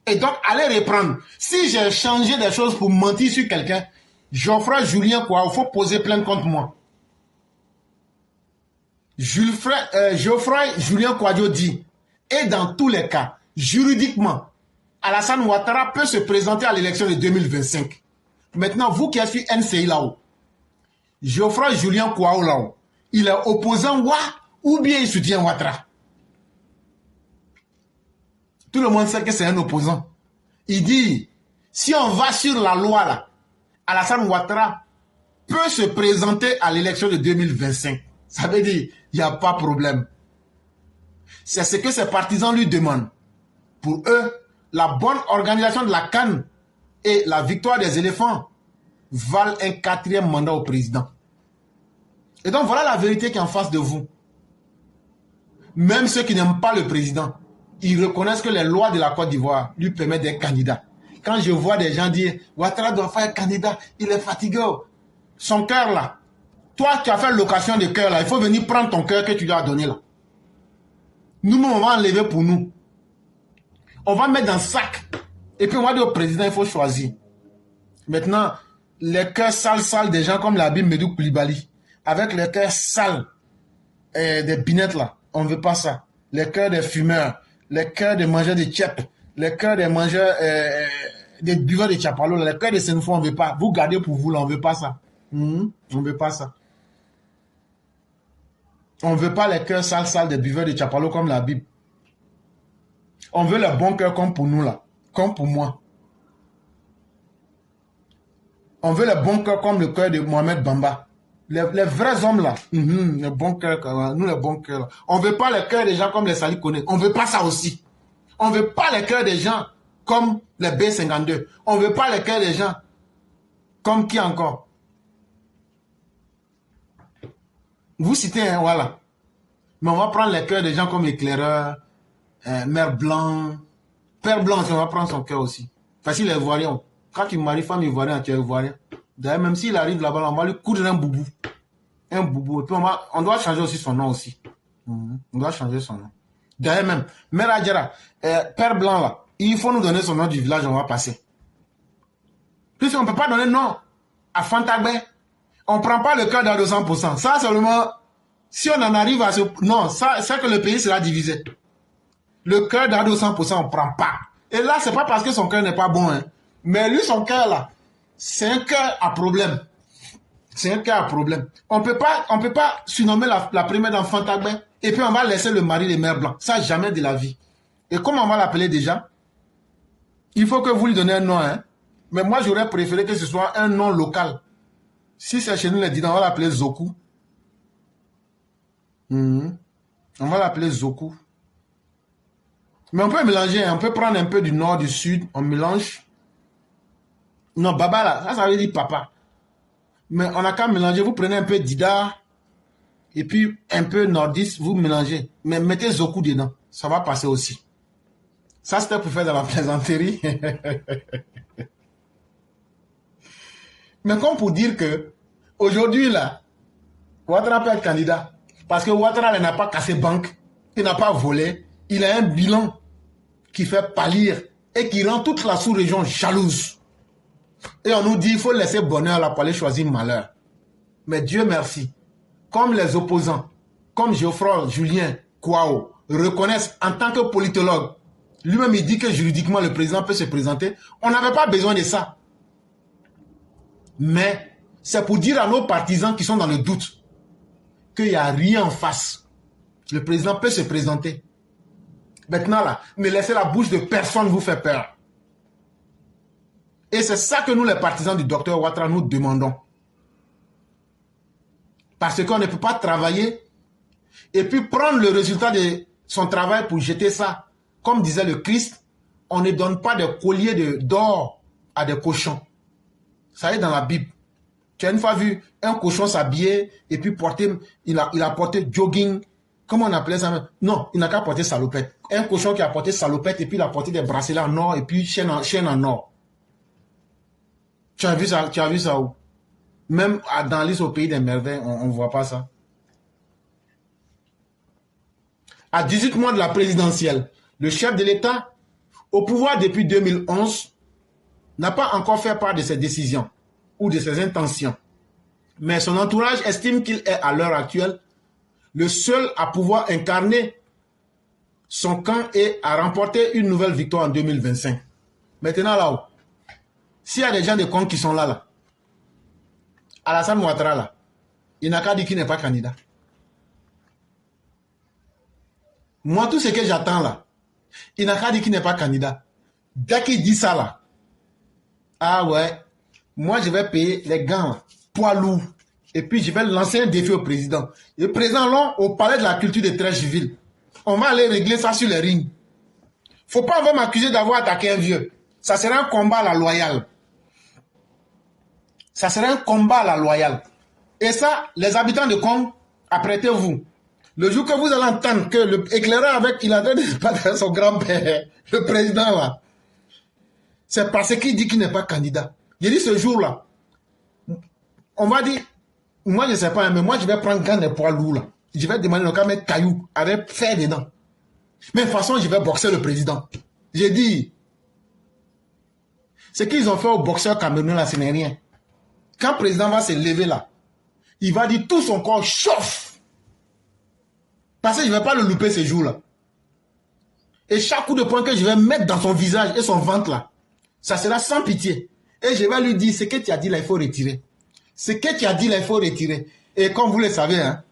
Et donc, allez reprendre. Si j'ai changé des choses pour mentir sur quelqu'un, Geoffroy Julien Kouao, il faut poser plainte contre moi. Geoffroy Julien Kouadio dit, et dans tous les cas, juridiquement, Alassane Ouattara peut se présenter à l'élection de 2025. Maintenant, vous qui êtes sur NCI là-haut, Geoffroy Julien Kouao là-haut, il est opposant ou bien il soutient Ouattara. Tout le monde sait que c'est un opposant. Il dit, si on va sur la loi là, Alassane Ouattara peut se présenter à l'élection de 2025. Ça veut dire, il n'y a pas de problème. C'est ce que ses partisans lui demandent. Pour eux, la bonne organisation de la CAN et la victoire des éléphants valent un 4e mandat au président. Et donc voilà la vérité qui est en face de vous. Même ceux qui n'aiment pas le président, ils reconnaissent que les lois de la Côte d'Ivoire lui permettent d'être candidat. Quand je vois des gens dire « Ouattara doit faire candidat, il est fatigué. » Son cœur là, toi tu as fait location de cœur là, il faut venir prendre ton cœur que tu lui as donné là. Nous, on va enlever pour nous. On va mettre dans le sac. Et puis on va dire au président, il faut choisir. Maintenant, les cœurs sales des gens comme l'Habib Medou Koulibaly, avec les cœurs sales des binettes là, on ne veut pas ça. Les cœurs des fumeurs, les cœurs des mangeurs de tchèp, les cœurs des mangeurs, des buveurs de tchapalo, les cœurs des sénifos, on ne veut pas. Vous gardez pour vous là, on ne veut pas ça. On ne veut pas ça. On ne veut pas les cœurs sales des buveurs de Chapalo comme la Bible. On veut les bons cœurs comme pour nous là, comme pour moi. On veut les bons cœurs comme le cœur de Mohamed Bamba. Les vrais hommes là, les bons cœurs, nous les bons cœurs là. On ne veut pas les cœurs des gens comme les Sali Kone. On ne veut pas ça aussi. On ne veut pas les cœurs des gens comme les B52. On ne veut pas les cœurs des gens comme qui encore? Vous citez, hein, voilà. Mais on va prendre les cœurs des gens comme éclaireur, mère blanc, père blanc, on va prendre son cœur aussi. Facile les Ivoiriens. Quand il marie femme ivoirienne, tu es ivoirien. D'ailleurs, même s'il arrive là-bas, on va lui coudre un boubou. Un boubou. Et puis on doit changer aussi son nom aussi. On doit changer son nom. D'ailleurs même, Mère Adjara, père blanc là, il faut nous donner son nom du village, on va passer. Puisqu'on ne peut pas donner nom à Fantagbe, on ne prend pas le cœur dans 200%. Ça seulement, si on en arrive à ce... Non, ça, c'est que le pays sera divisé. Le cœur dans 200%, on ne prend pas. Et là, c'est pas parce que son cœur n'est pas bon. Hein. Mais lui, son cœur là, c'est un cœur à problème. C'est un cœur à problème. On peut pas surnommer la première dans Fantagbe et puis on va laisser le mari des mères blancs. Ça, jamais de la vie. Et comment on va l'appeler déjà? Il faut que vous lui donnez un nom. Hein. Mais moi, j'aurais préféré que ce soit un nom local. Si c'est chez nous, les Didans, on va l'appeler Zoku. On va l'appeler Zoku. Mais on peut mélanger, on peut prendre un peu du nord, du sud, on mélange. Non, Baba là, ça veut dire papa. Mais on n'a qu'à mélanger, vous prenez un peu Dida, et puis un peu nordiste, vous mélangez. Mais mettez Zoku dedans, ça va passer aussi. Ça, c'était pour faire de la plaisanterie. Mais comme pour dire que, aujourd'hui là, Ouattara peut être candidat. Parce que Ouattara n'a pas cassé banque, il n'a pas volé, il a un bilan qui fait pâlir et qui rend toute la sous-région jalouse. Et on nous dit, il faut laisser bonheur là pour aller choisir malheur. Mais Dieu merci, comme les opposants, comme Geoffroy Julien Kouao, reconnaissent en tant que politologue, lui-même il dit que juridiquement le président peut se présenter, on n'avait pas besoin de ça. Mais c'est pour dire à nos partisans qui sont dans le doute qu'il n'y a rien en face. Le président peut se présenter. Maintenant là, ne laissez la bouche de personne vous faire peur. Et c'est ça que nous les partisans du docteur Ouattara nous demandons. Parce qu'on ne peut pas travailler et puis prendre le résultat de son travail pour jeter ça. Comme disait le Christ, on ne donne pas de collier d'or à des cochons. Ça est dans la Bible. Tu as une fois vu un cochon s'habiller et puis porter, il a porté jogging. Comment on appelait ça même? Non, il n'a qu'à porter salopette. Un cochon qui a porté salopette et puis il a porté des bracelets en or et puis chaîne en or. Tu as vu ça où? Même dans l'île au pays des merveilles, on ne voit pas ça. À 18 mois de la présidentielle, le chef de l'État, au pouvoir depuis 2011, n'a pas encore fait part de ses décisions ou de ses intentions. Mais son entourage estime qu'il est à l'heure actuelle le seul à pouvoir incarner son camp et à remporter une nouvelle victoire en 2025. Maintenant là-haut, s'il y a des gens de compte qui sont là, Alassane Ouattara là, il n'a qu'à dire qu'il n'est pas candidat. Moi, tout ce que j'attends là, il n'a qu'à dire qu'il n'est pas candidat. Dès qu'il dit ça là, ah ouais, moi je vais payer les gants là, poids lourds. Et puis je vais lancer un défi au président. Le président là, au palais de la culture de Trècheville, on va aller régler ça sur les rings. Faut pas encore m'accuser d'avoir attaqué un vieux. Ça sera un combat à la loyale. Ça sera un combat à la loyale. Et ça, les habitants de Kong, apprêtez-vous. Le jour que vous allez entendre que l'éclaireur avec, il a donné son grand-père, le président là, c'est parce qu'il dit qu'il n'est pas candidat. J'ai dit ce jour-là, on va dire, moi je ne sais pas, mais moi je vais prendre grand des poids lourds là. Je vais demander au mettre caillou avec fer dedans. Mais de toute façon, je vais boxer le président. J'ai dit, ce qu'ils ont fait au boxeur camerounais là, ce n'est rien. Quand le président va se lever là, il va dire tout son corps chauffe. Parce que je ne vais pas le louper ce jour-là. Et chaque coup de poing que je vais mettre dans son visage et son ventre là, ça sera sans pitié. Et je vais lui dire, ce que tu as dit là, il faut retirer. Ce que tu as dit là, il faut retirer. Et comme vous le savez, hein,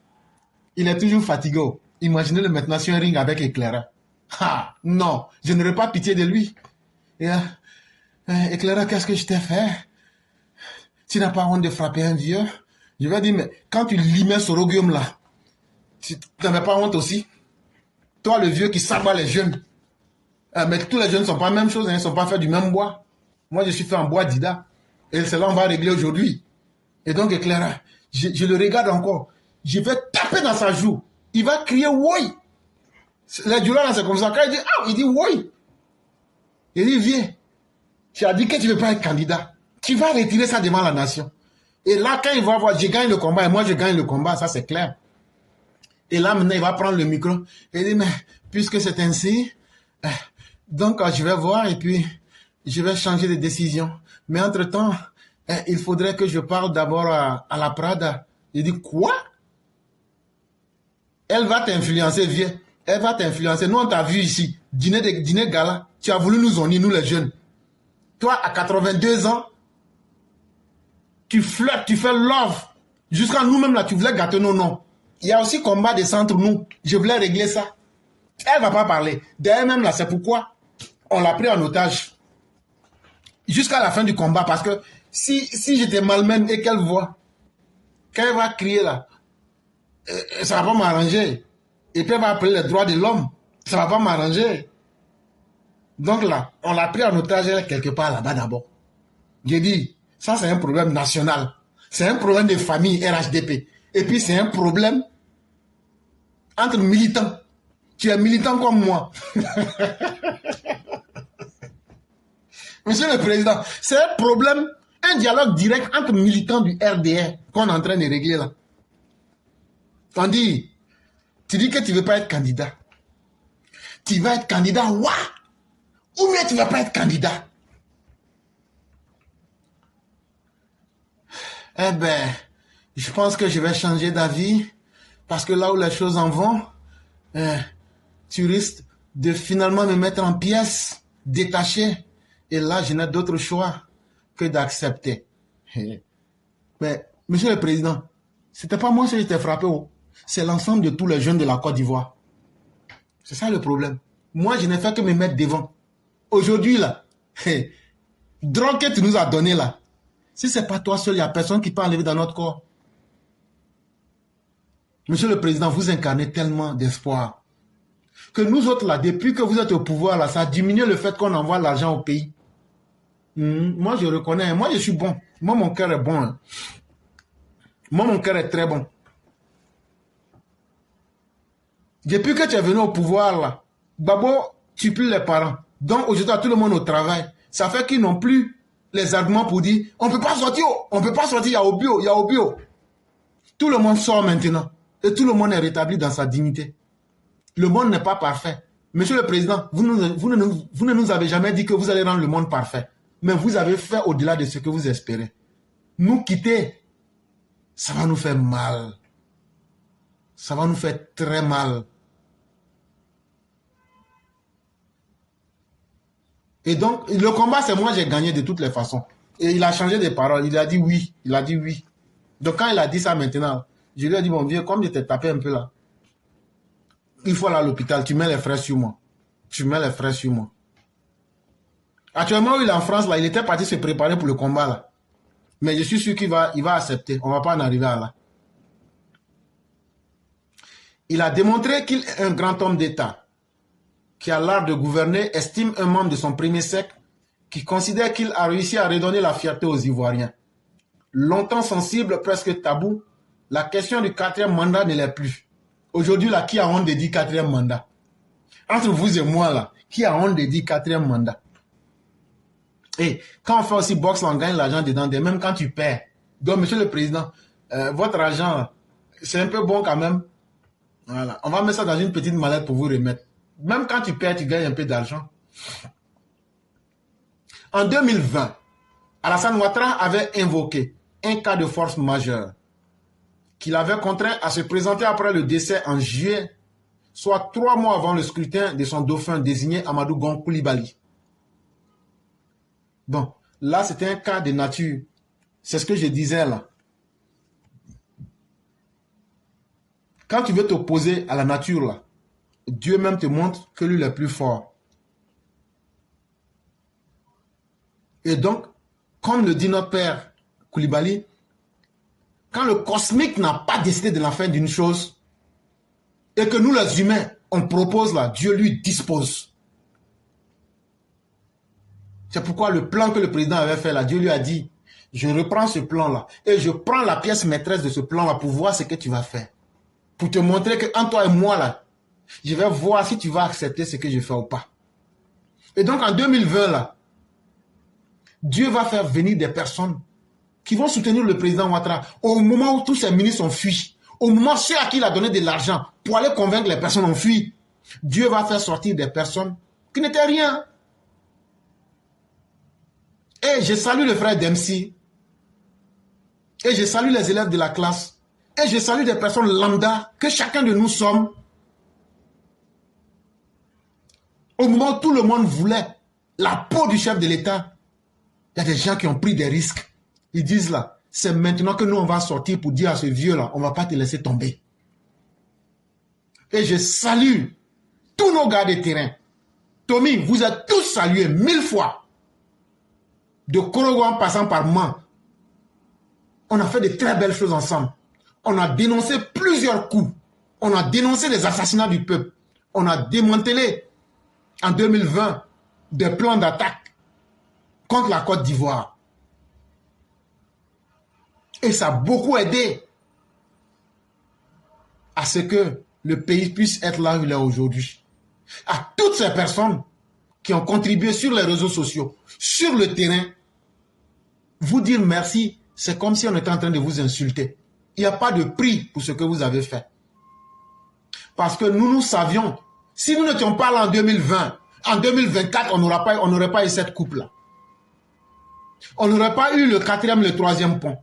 Il est toujours fatigué. Imaginez-le maintenant sur un ring avec Éclaireur. Ah, non, je n'aurais pas pitié de lui. Et, Éclaireur, qu'est-ce que je t'ai fait? Tu n'as pas honte de frapper un vieux? Je vais dire, mais quand tu limais ce roguium là, tu n'avais pas honte aussi? Toi, le vieux qui s'abat les jeunes. Mais tous les jeunes ne sont pas la même chose, hein, ils ne sont pas faits du même bois. Moi, je suis fait en bois d'Ida. Et cela, on va régler aujourd'hui. Et donc, Éclaireur, je le regarde encore. Je vais taper dans sa joue. Il va crier oui. Les Diola, là, c'est comme ça. Quand il dit ah, il dit oui. Il dit viens. Tu as dit que tu ne veux pas être candidat. Tu vas retirer ça devant la nation. Et là, quand il va voir, je gagne le combat et moi, je gagne le combat, ça c'est clair. Et là, maintenant, il va prendre le micro et dire, mais puisque c'est ainsi, donc je vais voir et puis je vais changer de décision. Mais entre-temps, il faudrait que je parle d'abord à la Prada. Il dit, quoi? Elle va t'influencer, vieux. Elle va t'influencer. Nous, on t'a vu ici, dîner gala. Tu as voulu nous unir, nous les jeunes. Toi, à 82 ans, tu flirtes, tu fais love. Jusqu'à nous-mêmes, là, tu voulais gâter nos noms. Il y a aussi combat des centres, nous. Je voulais régler ça. Elle ne va pas parler. D'ailleurs, même là, c'est pourquoi on l'a pris en otage. Jusqu'à la fin du combat. Parce que si j'étais malmène et qu'elle voit, quand elle va crier là, ça ne va pas m'arranger. Et puis elle va appeler les droits de l'homme. Ça ne va pas m'arranger. Donc là, on l'a pris en otage quelque part là-bas d'abord. J'ai dit, ça c'est un problème national. C'est un problème de famille RHDP. Et puis c'est un problème entre militants. Tu es militant comme moi. Monsieur le Président, c'est un problème, un dialogue direct entre militants du RDR qu'on est en train de régler là. Tandis, tu dis que tu ne veux pas être candidat. Tu vas être candidat, ouah! Ou bien tu ne vas pas être candidat. Eh ben, je pense que je vais changer d'avis. Parce que là où les choses en vont, tu risques de finalement me mettre en pièces, détaché. Et là, je n'ai d'autre choix que d'accepter. Mais, monsieur le Président, c'était pas moi qui t'ai frappé. C'est l'ensemble de tous les jeunes de la Côte d'Ivoire. C'est ça le problème. Moi, je n'ai fait que me mettre devant. Aujourd'hui, là, drogue que tu nous as donné là, si ce n'est pas toi seul, il n'y a personne qui peut enlever dans notre corps. Monsieur le Président, vous incarnez tellement d'espoir. Que nous autres là, depuis que vous êtes au pouvoir là, ça a diminué le fait qu'on envoie l'argent au pays. Moi, je reconnais. Moi, je suis bon. Moi, mon cœur est bon. Hein. Moi, mon cœur est très bon. Depuis que tu es venu au pouvoir, là, Babo, tu plus les parents. Donc, aujourd'hui, tout le monde au travail. Ça fait qu'ils n'ont plus les arguments pour dire on ne peut pas sortir, on ne peut pas sortir, il y a au bio, il y a au bio. Tout le monde sort maintenant. Et tout le monde est rétabli dans sa dignité. Le monde n'est pas parfait. Monsieur le Président, vous ne nous avez jamais dit que vous allez rendre le monde parfait. Mais vous avez fait au-delà de ce que vous espérez. Nous quitter, ça va nous faire mal. Ça va nous faire très mal. Et donc, le combat, c'est moi, j'ai gagné de toutes les façons. Et il a changé de parole. Il a dit oui. Il a dit oui. Donc, quand il a dit ça maintenant, je lui ai dit, mon vieux, comme je t'ai tapé un peu là, il faut aller à l'hôpital, tu mets les frais sur moi. Tu mets les frais sur moi. Actuellement, il est en France, là, il était parti se préparer pour le combat, là. Mais je suis sûr qu'il va accepter. On ne va pas en arriver à là. Il a démontré qu'il est un grand homme d'État, qui a l'art de gouverner, estime un membre de son premier cercle, qui considère qu'il a réussi à redonner la fierté aux Ivoiriens. Longtemps sensible, presque tabou, la question du 4e mandat ne l'est plus. Aujourd'hui, là, qui a honte de dire 4e mandat? Entre vous et moi, là, qui a honte de dire 4e mandat? Et quand on fait aussi boxe, on gagne l'argent dedans, même quand tu perds. Donc, monsieur le Président, votre argent, c'est un peu bon quand même. Voilà. On va mettre ça dans une petite mallette pour vous remettre. Même quand tu perds, tu gagnes un peu d'argent. En 2020, Alassane Ouattara avait invoqué un cas de force majeure qu'il avait contraint à se présenter après le décès en juillet, soit 3 mois avant le scrutin de son dauphin désigné Amadou Gon Coulibaly. Bon, là, c'était un cas de nature. C'est ce que je disais là. Quand tu veux t'opposer à la nature, là, Dieu même te montre que lui est le plus fort. Et donc, comme le dit notre père Koulibaly, quand le cosmique n'a pas décidé de la fin d'une chose, et que nous les humains, on propose là, Dieu lui dispose. C'est pourquoi le plan que le président avait fait là, Dieu lui a dit, je reprends ce plan là, et je prends la pièce maîtresse de ce plan là pour voir ce que tu vas faire. Pour te montrer que entre toi et moi là, je vais voir si tu vas accepter ce que je fais ou pas. Et donc en 2020 là, Dieu va faire venir des personnes qui vont soutenir le président Ouattara au moment où tous ses ministres ont fui. Au moment où ceux à qui il a donné de l'argent pour aller convaincre les personnes ont fui. Dieu va faire sortir des personnes qui n'étaient rien. Et je salue le frère Dempsey. Et je salue les élèves de la classe. Et je salue des personnes lambda que chacun de nous sommes. Au moment où tout le monde voulait la peau du chef de l'État, il y a des gens qui ont pris des risques. Ils disent là, c'est maintenant que nous on va sortir pour dire à ce vieux là, on ne va pas te laisser tomber. Et je salue tous nos gars de terrain. Tommy, vous êtes tous salués 1000 fois. De Korogo en passant par Man. On a fait de très belles choses ensemble. On a dénoncé plusieurs coups. On a dénoncé les assassinats du peuple. On a démantelé en 2020 des plans d'attaque contre la Côte d'Ivoire. Et ça a beaucoup aidé à ce que le pays puisse être là où il est aujourd'hui. À toutes ces personnes qui ont contribué sur les réseaux sociaux, sur le terrain, vous dire merci, c'est comme si on était en train de vous insulter. Il n'y a pas de prix pour ce que vous avez fait. Parce que nous savions, si nous n'étions pas là en 2020, en 2024, on n'aurait pas eu cette coupe-là. On n'aurait pas eu le 4e, le 3e pont.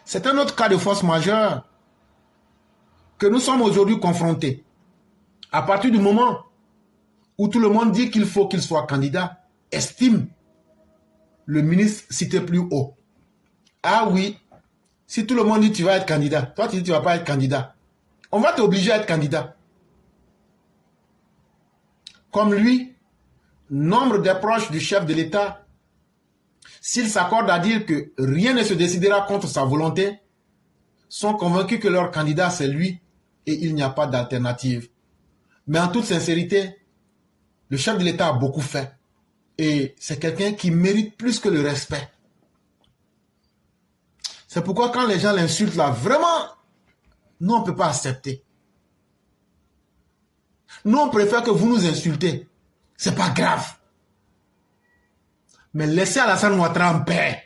C'est un autre cas de force majeure que nous sommes aujourd'hui confrontés. À partir du moment où tout le monde dit qu'il faut qu'il soit candidat, estime le ministre cité plus haut. Ah oui, si tout le monde dit tu vas être candidat, toi tu dis tu ne vas pas être candidat, on va t'obliger à être candidat. Comme lui, nombre des proches du chef de l'État, s'ils s'accordent à dire que rien ne se décidera contre sa volonté, sont convaincus que leur candidat c'est lui et il n'y a pas d'alternative. Mais en toute sincérité, le chef de l'État a beaucoup fait. Et c'est quelqu'un qui mérite plus que le respect. C'est pourquoi quand les gens l'insultent là, vraiment, nous on ne peut pas accepter. Nous on préfère que vous nous insultez. C'est pas grave. Mais laissez Alassane Ouattara en paix.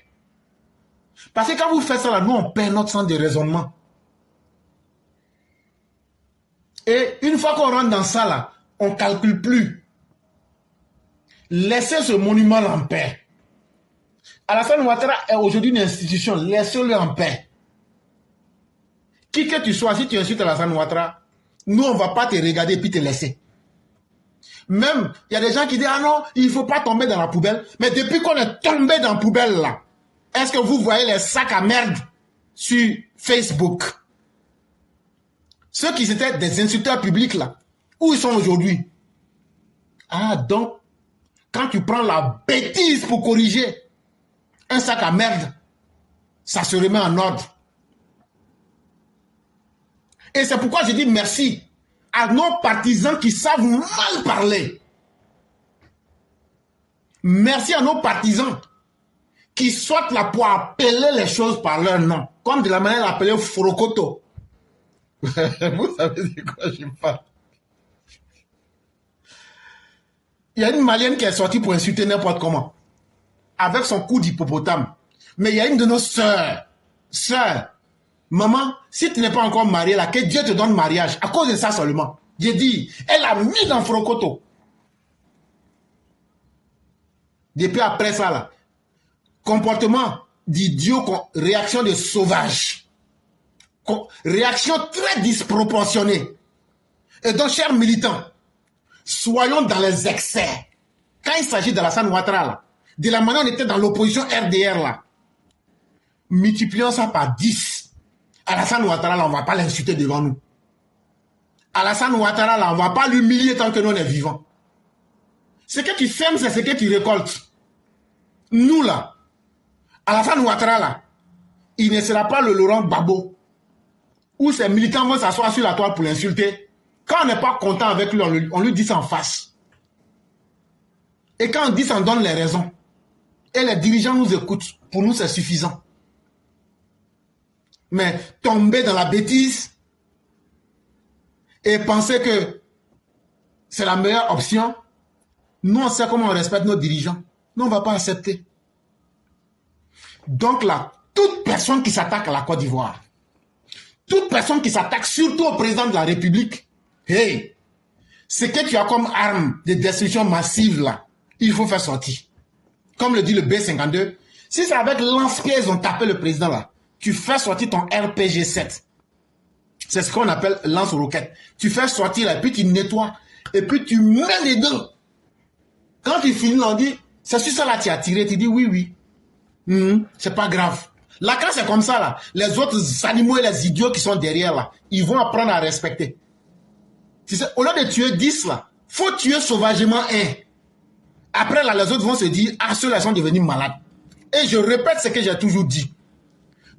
Parce que quand vous faites ça là, nous on perd notre sens de raisonnement. Et une fois qu'on rentre dans ça là, on ne calcule plus. Laissez ce monument en paix. Alassane Ouattara est aujourd'hui une institution. Laissez-le en paix. Qui que tu sois, si tu insultes Alassane Ouattara, nous on ne va pas te regarder et puis te laisser. Même, il y a des gens qui disent, ah non, il ne faut pas tomber dans la poubelle. Mais depuis qu'on est tombé dans la poubelle là, est-ce que vous voyez les sacs à merde sur Facebook? Ceux qui étaient des insulteurs publics là, où ils sont aujourd'hui? Ah donc, quand tu prends la bêtise pour corriger un sac à merde, ça se remet en ordre. Et c'est pourquoi je dis merci à nos partisans qui savent mal parler. Merci à nos partisans qui sortent là pour appeler les choses par leur nom. Comme de la manière d'appeler Forokoto. Vous savez de quoi je parle? Il y a une Malienne qui est sortie pour insulter n'importe comment. Avec son coup d'hippopotame. Mais il y a une de nos sœurs. Maman, si tu n'es pas encore mariée là, que Dieu te donne mariage. À cause de ça seulement. J'ai dit, elle a mis dans Forokoto. Depuis après ça là. Comportement d'idiot, réaction de sauvage. Réaction très disproportionnée. Et donc, chers militants, soyons dans les excès. Quand il s'agit d'Alassane Ouattara, là, de la manière on était dans l'opposition RDR, là, multiplions ça par 10. Alassane Ouattara, là, on ne va pas l'insulter devant nous. Alassane Ouattara, là, on ne va pas l'humilier tant que nous, on est vivants. Ce que tu sèmes, c'est ce que tu récoltes. Nous, là, Alassane Ouattara, là, il ne sera pas le Laurent Gbagbo, où ses militants vont s'asseoir sur la toile pour l'insulter. Quand on n'est pas content avec lui, on lui dit ça en face. Et quand on dit ça, on donne les raisons. Et les dirigeants nous écoutent. Pour nous, c'est suffisant. Mais tomber dans la bêtise et penser que c'est la meilleure option, nous, on sait comment on respecte nos dirigeants. Nous, on ne va pas accepter. Donc là, toute personne qui s'attaque à la Côte d'Ivoire, toute personne qui s'attaque surtout au président de la République, hey, ce que tu as comme arme de destruction massive là, il faut faire sortir. Comme le dit le B-52, si c'est avec lance-pierre ils ont tapé le président là, tu fais sortir ton RPG-7. C'est ce qu'on appelle lance-roquette. Tu fais sortir là, puis tu nettoies, et puis tu mets les deux. Quand tu finis, on dit, c'est sur ça là tu as tiré, tu dis oui. C'est pas grave. Là, quand c'est comme ça là, les autres animaux et les idiots qui sont derrière là, ils vont apprendre à respecter. Tu sais, au lieu de tuer 10 là, faut tuer sauvagement un. Après là, les autres vont se dire, ah, ceux-là sont devenus malades. Et je répète ce que j'ai toujours dit.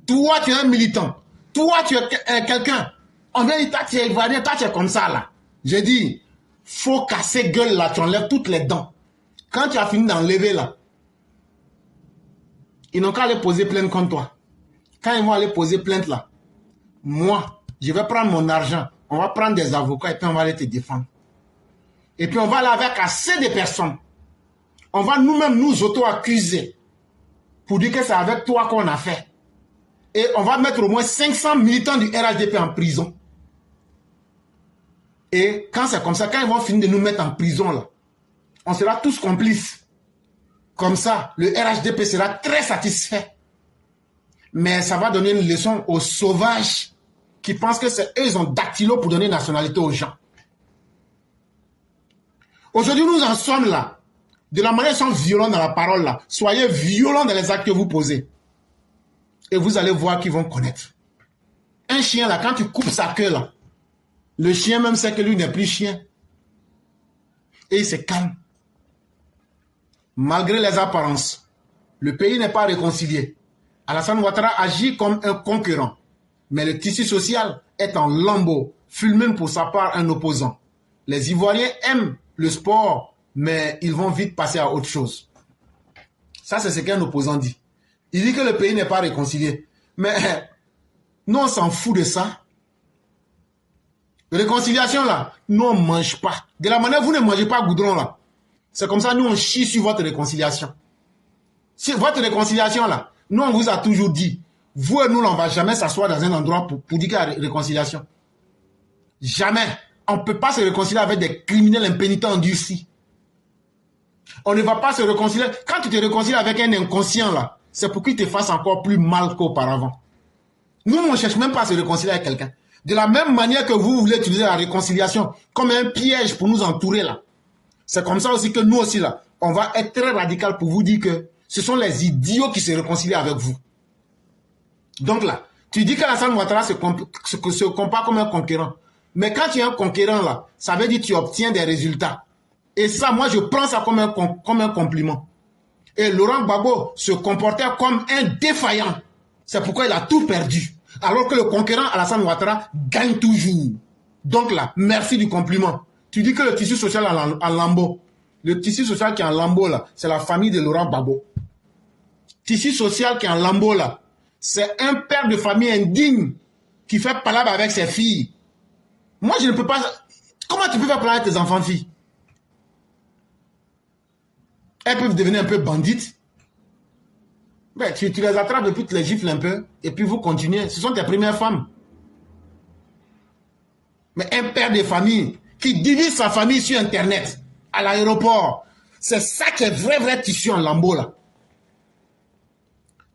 Toi, tu es un militant. Toi, tu es quelqu'un. On vient dire, toi, tu es ivoirien, toi, tu es comme ça, là. J'ai dit, faut casser gueule, là, tu enlèves toutes les dents. Quand tu as fini d'enlever, là, ils n'ont qu'à aller poser plainte contre toi. Quand ils vont aller poser plainte, là, moi, je vais prendre mon argent, on va prendre des avocats, et puis on va aller te défendre. Et puis on va aller avec assez de personnes. On va nous-mêmes nous auto-accuser pour dire que c'est avec toi qu'on a fait. Et on va mettre au moins 500 militants du RHDP en prison. Et quand c'est comme ça, quand ils vont finir de nous mettre en prison, là, on sera tous complices. Comme ça, le RHDP sera très satisfait. Mais ça va donner une leçon aux sauvages qui pensent que c'est eux, ils ont dactylo pour donner nationalité aux gens. Aujourd'hui, nous en sommes là. De la manière, ils sont violents dans la parole là. Soyez violents dans les actes que vous posez. Et vous allez voir qu'ils vont connaître. Un chien là, quand tu coupes sa queue là, le chien même sait que lui n'est plus chien. Et il se calme. Malgré les apparences, le pays n'est pas réconcilié. Alassane Ouattara agit comme un concurrent. Mais le tissu social est en lambeaux. Fulmine pour sa part un opposant. Les Ivoiriens aiment le sport, mais ils vont vite passer à autre chose. Ça, c'est ce qu'un opposant dit. Il dit que le pays n'est pas réconcilié. Mais nous, on s'en fout de ça. Réconciliation, là, nous, on ne mange pas. De la manière, vous ne mangez pas goudron, là. C'est comme ça, nous, on chie sur votre réconciliation. Si votre réconciliation, là, nous, on vous a toujours dit, vous et nous, là, on ne va jamais s'asseoir dans un endroit pour dire qu'il y a réconciliation. Jamais. On ne peut pas se réconcilier avec des criminels impénitents endurcis. On ne va pas se réconcilier. Quand tu te réconcilies avec un inconscient, là, c'est pour qu'il te fasse encore plus mal qu'auparavant. Nous, on ne cherche même pas à se réconcilier avec quelqu'un. De la même manière que vous voulez utiliser la réconciliation comme un piège pour nous entourer, là. C'est comme ça aussi que nous aussi, là, on va être très radical pour vous dire que ce sont les idiots qui se réconcilient avec vous. Donc là, tu dis qu'Alassane Ouattara se compare comme un conquérant. Mais quand tu es un conquérant, là, ça veut dire que tu obtiens des résultats. Et ça, moi, je prends ça comme un compliment. Et Laurent Gbagbo se comportait comme un défaillant. C'est pourquoi il a tout perdu. Alors que le conquérant Alassane Ouattara gagne toujours. Donc là, merci du compliment. Tu dis que le tissu social est en lambeaux. Le tissu social qui est en lambeaux, là, c'est la famille de Laurent Gbagbo. Tissu social qui est en lambeaux, là, c'est un père de famille indigne qui fait palabre avec ses filles. Moi, je ne peux pas... Comment tu peux faire palabre avec tes enfants-filles? Elles peuvent devenir un peu bandites. Ben, tu les attrapes et puis tu les gifles un peu. Et puis vous continuez. Ce sont tes premières femmes. Mais un père de famille qui divise sa famille sur Internet, à l'aéroport, c'est ça qui est vrai tissu en lambeaux là.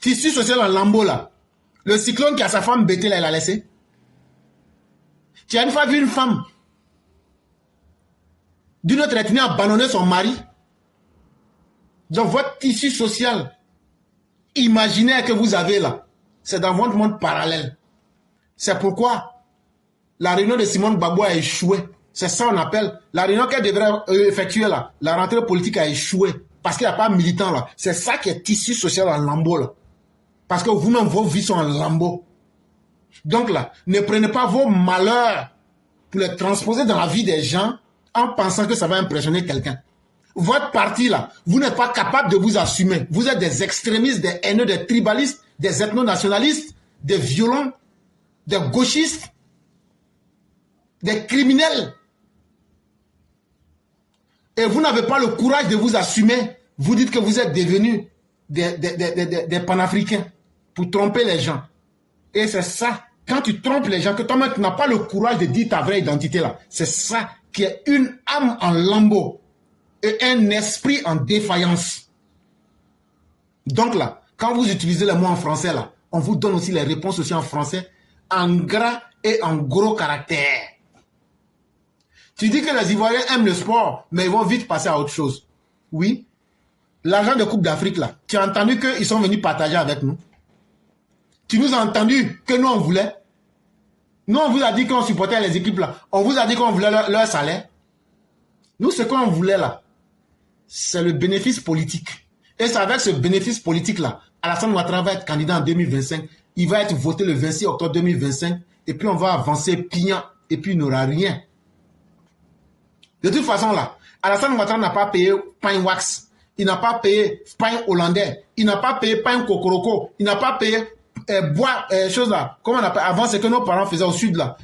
Tissu social en lambeaux là. Le cyclone qui a sa femme bêtée là, il a laissé. Tu as une fois vu une femme d'une autre ethnie abandonner son mari? Donc votre tissu social imaginaire que vous avez là, C'est dans votre monde parallèle. C'est pourquoi la réunion de Simone Gbagbo a échoué. C'est ça qu'on appelle. La réunion qu'elle devrait effectuer là, la rentrée politique a échoué. Parce qu'il n'y a pas de militant là. C'est ça qui est tissu social en lambeau là. Parce que vous-même, vos vies sont en lambeau. Donc là, ne prenez pas vos malheurs pour les transposer dans la vie des gens en pensant que ça va impressionner quelqu'un. Votre parti là, vous n'êtes pas capable de vous assumer. Vous êtes des extrémistes, des haineux, des tribalistes, des ethno-nationalistes, des violents, des gauchistes, des criminels. Et vous n'avez pas le courage de vous assumer. Vous dites que vous êtes devenus des panafricains pour tromper les gens. Et c'est ça, quand tu trompes les gens, que toi-même tu n'as pas le courage de dire ta vraie identité là. C'est ça qui est une âme en lambeau et un esprit en défaillance. Donc là, quand vous utilisez les mots en français là, on vous donne aussi les réponses aussi en français, en gras et en gros caractère. Tu dis que les Ivoiriens aiment le sport, mais ils vont vite passer à autre chose. Oui, l'argent de Coupe d'Afrique là, tu as entendu qu'ils sont venus partager avec nous? Tu nous as entendu que nous on voulait? Nous on vous a dit qu'on supportait les équipes là. On vous a dit qu'on voulait leur salaire. Nous ce qu'on voulait là, c'est le bénéfice politique. Et c'est avec ce bénéfice politique là, Alassane Ouattara va être candidat en 2025. Il va être voté le 26 octobre 2025. Et puis on va avancer pignant. Et puis il n'aura rien. De toute façon là, Alassane Ouattara n'a pas payé pain wax. Il n'a pas payé pain hollandais. Il n'a pas payé pain cocoroko. Il n'a pas payé bois, choses là. Comment on appelle? Avant, c'est que nos parents faisaient au sud là.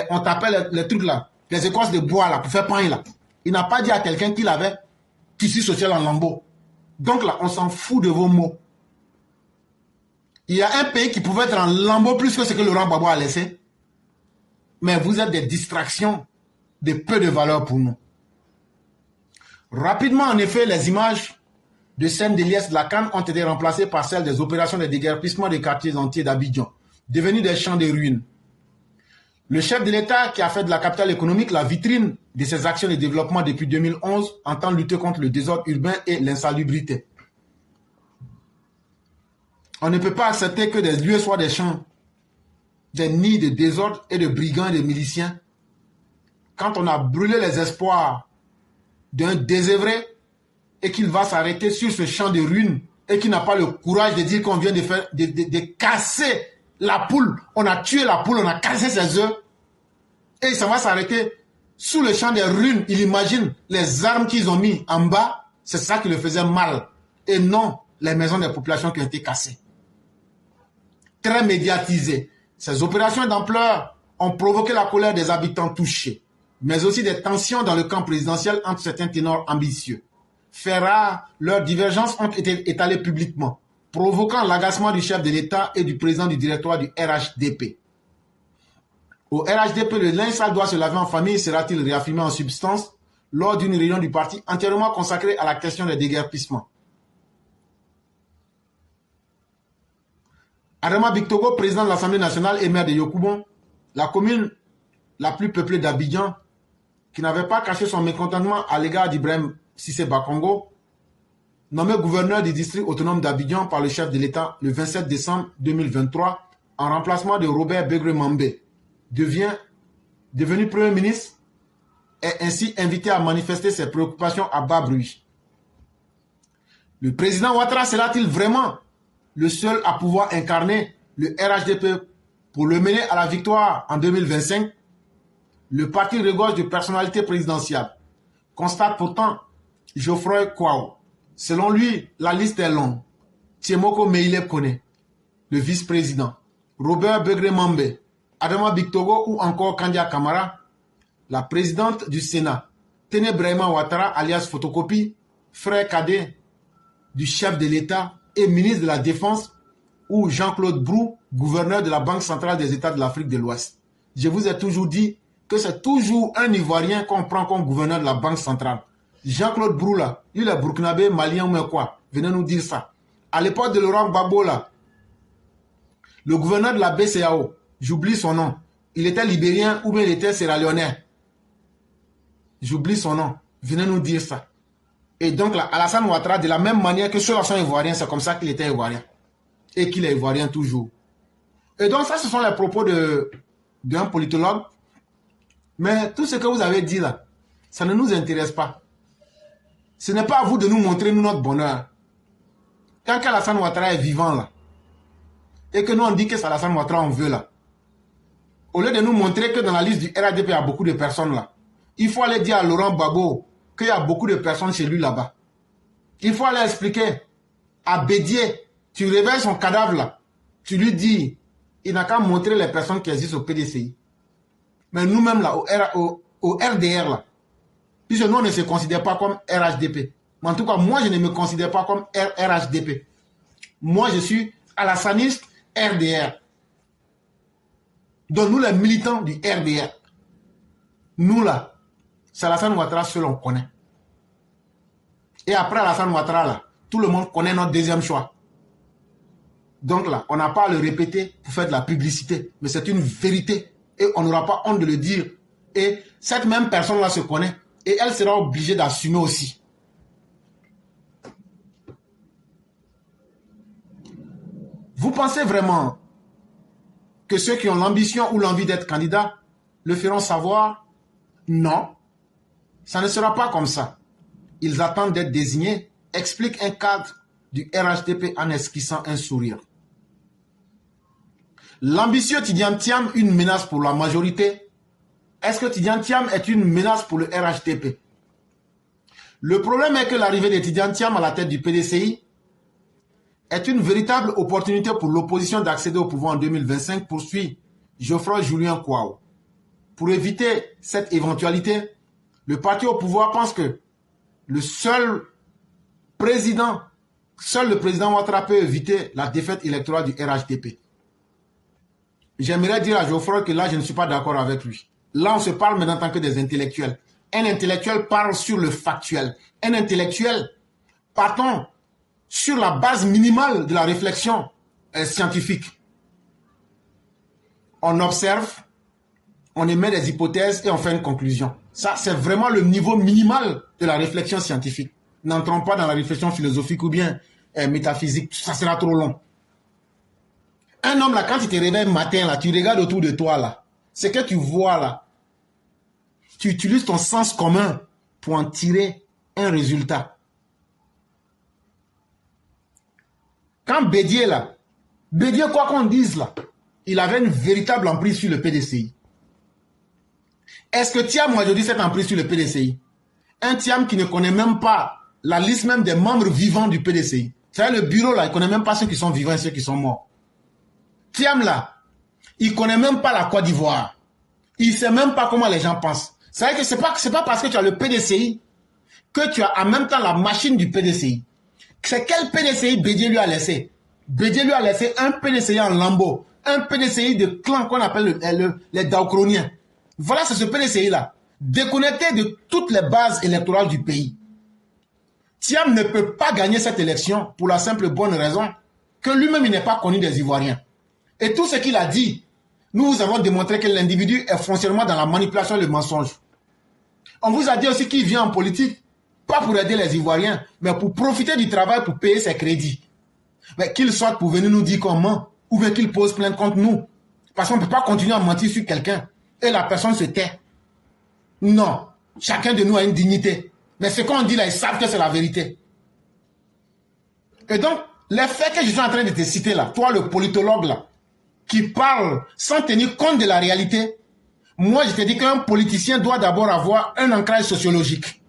On tapait les trucs là. Les écorces de bois là pour faire pain là. Il n'a pas dit à quelqu'un qu'il avait tissu social en lambeaux. Donc là, on s'en fout de vos mots. Il y a un pays qui pouvait être en lambeaux plus que ce que Laurent Gbagbo a laissé. Mais vous êtes des distractions de peu de valeur pour nous. Rapidement, en effet, les images de scènes de liesse de la CAN ont été remplacées par celles des opérations de déguerpissement des quartiers entiers d'Abidjan, devenus des champs de ruines. Le chef de l'État, qui a fait de la capitale économique la vitrine de ses actions de développement depuis 2011, entend lutter contre le désordre urbain et l'insalubrité. On ne peut pas accepter que des lieux soient des champs, des nids de désordre et de brigands et de miliciens. Quand on a brûlé les espoirs d'un désœuvré et qu'il va s'arrêter sur ce champ de ruines et qu'il n'a pas le courage de dire qu'on vient de casser la poule. On a tué la poule, on a cassé ses œufs et ça va s'arrêter sous le champ des ruines. Il imagine les armes qu'ils ont mis en bas, c'est ça qui le faisait mal et non les maisons des populations qui ont été cassées. Très médiatisées. Ces opérations d'ampleur ont provoqué la colère des habitants touchés, mais aussi des tensions dans le camp présidentiel entre certains ténors ambitieux. Fait rare, leurs divergences ont été étalées publiquement, provoquant l'agacement du chef de l'État et du président du directoire du RHDP. Au RHDP, le linge sale doit se laver en famille sera-t-il réaffirmé en substance lors d'une réunion du parti entièrement consacrée à la question des déguerpissements. Adama Bictogo, président de l'Assemblée nationale et maire de Yokubon, la commune la plus peuplée d'Abidjan, qui n'avait pas caché son mécontentement à l'égard d'Ibrahim Cissé Bakongo, nommé gouverneur du district autonome d'Abidjan par le chef de l'État le 27 décembre 2023, en remplacement de Robert Begré-Mambé, devenu Premier ministre, est ainsi invité à manifester ses préoccupations à bas bruit. Le président Ouattara sera-t-il vraiment le seul à pouvoir incarner le RHDP pour le mener à la victoire en 2025? Le parti regorge de personnalités présidentielles, constate pourtant Geoffroy Kouao. Selon lui, la liste est longue. Tiemoko Meile Kone, le vice-président, Robert Begré-Mambé, Adama Bictogo ou encore Kandia Kamara, la présidente du Sénat, Tene Brahima Ouattara alias Photocopie, frère cadet du chef de l'État et ministre de la Défense, ou Jean-Claude Brou, gouverneur de la Banque centrale des États de l'Afrique de l'Ouest. Je vous ai toujours dit que c'est toujours un Ivoirien qu'on prend comme gouverneur de la Banque centrale. Jean-Claude Brou, là, il est burkinabé, malien ou quoi. Venez nous dire ça. À l'époque de Laurent Gbagbo, là, le gouverneur de la BCAO, j'oublie son nom, il était libérien ou bien il était sierra-léonais. J'oublie son nom. Venez nous dire ça. Et donc là, Alassane Ouattara, de la même manière que ceux-là sont ivoiriens, c'est comme ça qu'il était ivoirien. Et qu'il est ivoirien toujours. Et donc ça, ce sont les propos d'un politologue. Mais tout ce que vous avez dit là, ça ne nous intéresse pas. Ce n'est pas à vous de nous montrer nous, notre bonheur. Quand Alassane Ouattara est vivant là, et que nous on dit que c'est Alassane Ouattara on veut là, au lieu de nous montrer que dans la liste du RHDP il y a beaucoup de personnes là, il faut aller dire à Laurent Gbagbo qu'il y a beaucoup de personnes chez lui là-bas. Il faut aller expliquer à Bédier, tu réveilles son cadavre là, tu lui dis, il n'a qu'à montrer les personnes qui existent au PDCI. Mais nous-mêmes là, au RDR là, puisque nous on ne se considère pas comme RHDP. Mais en tout cas, moi je ne me considère pas comme RHDP. Moi je suis alassaniste RDR. Donc nous les militants du RDR, nous là, c'est Alassane Ouattara seul on connaît. Et après Alassane Ouattara là, tout le monde connaît notre deuxième choix. Donc là, on n'a pas à le répéter pour faire de la publicité, mais c'est une vérité et on n'aura pas honte de le dire. Et cette même personne là se connaît et elle sera obligée d'assumer aussi. Vous pensez vraiment que ceux qui ont l'ambition ou l'envie d'être candidats le feront savoir? Non, ça ne sera pas comme ça. Ils attendent d'être désignés, explique un cadre du RHDP en esquissant un sourire. L'ambitieux Tidiane Thiam, une menace pour la majorité. Est-ce que Tidiane Thiam est une menace pour le RHDP? Le problème est que l'arrivée de Tidiane Thiam à la tête du PDCI est une véritable opportunité pour l'opposition d'accéder au pouvoir en 2025, poursuit Geoffroy Julien Kouao. Pour éviter cette éventualité, le parti au pouvoir pense que seul le président Ouattara peut éviter la défaite électorale du RHDP. J'aimerais dire à Geoffroy que là, je ne suis pas d'accord avec lui. Là, on se parle mais en tant que des intellectuels. Un intellectuel parle sur le factuel. Un intellectuel, partons sur la base minimale de la réflexion scientifique. On observe, on émet des hypothèses et on fait une conclusion. Ça, c'est vraiment le niveau minimal de la réflexion scientifique. N'entrons pas dans la réflexion philosophique ou bien métaphysique, ça sera trop long. Un homme là, quand il te réveille matin là, tu regardes autour de toi là, ce que tu vois là, tu utilises ton sens commun pour en tirer un résultat. Quand Bédier là, Bédier quoi qu'on dise là, il avait une véritable emprise sur le PDCI. Est-ce que Thiam aujourd'hui cette emprise sur le PDCI? Un Thiam qui ne connaît même pas la liste même des membres vivants du PDCI. C'est-à-dire le bureau là, il ne connaît même pas ceux qui sont vivants et ceux qui sont morts. Thiam là, il ne connaît même pas la Côte d'Ivoire. Il ne sait même pas comment les gens pensent. C'est-à-dire que c'est pas parce que tu as le PDCI que tu as en même temps la machine du PDCI. C'est quel PDCI Bédier lui a laissé? Bédier lui a laissé un PDCI en lambeaux, un PDCI de clan qu'on appelle les Daocroniens. Voilà, c'est ce PDCI-là, déconnecté de toutes les bases électorales du pays. Thiam ne peut pas gagner cette élection pour la simple bonne raison que lui-même il n'est pas connu des Ivoiriens. Et tout ce qu'il a dit, nous vous avons démontré que l'individu est foncièrement dans la manipulation et le mensonge. On vous a dit aussi qu'il vient en politique, pas pour aider les Ivoiriens, mais pour profiter du travail pour payer ses crédits. Mais qu'il sorte pour venir nous dire comment, ou bien qu'il pose plainte contre nous. Parce qu'on ne peut pas continuer à mentir sur quelqu'un et la personne se tait. Non, chacun de nous a une dignité. Mais ce qu'on dit là, ils savent que c'est la vérité. Et donc, les faits que je suis en train de te citer là, toi le politologue là, qui parle sans tenir compte de la réalité, moi je te dis qu'un politicien doit d'abord avoir un ancrage sociologique.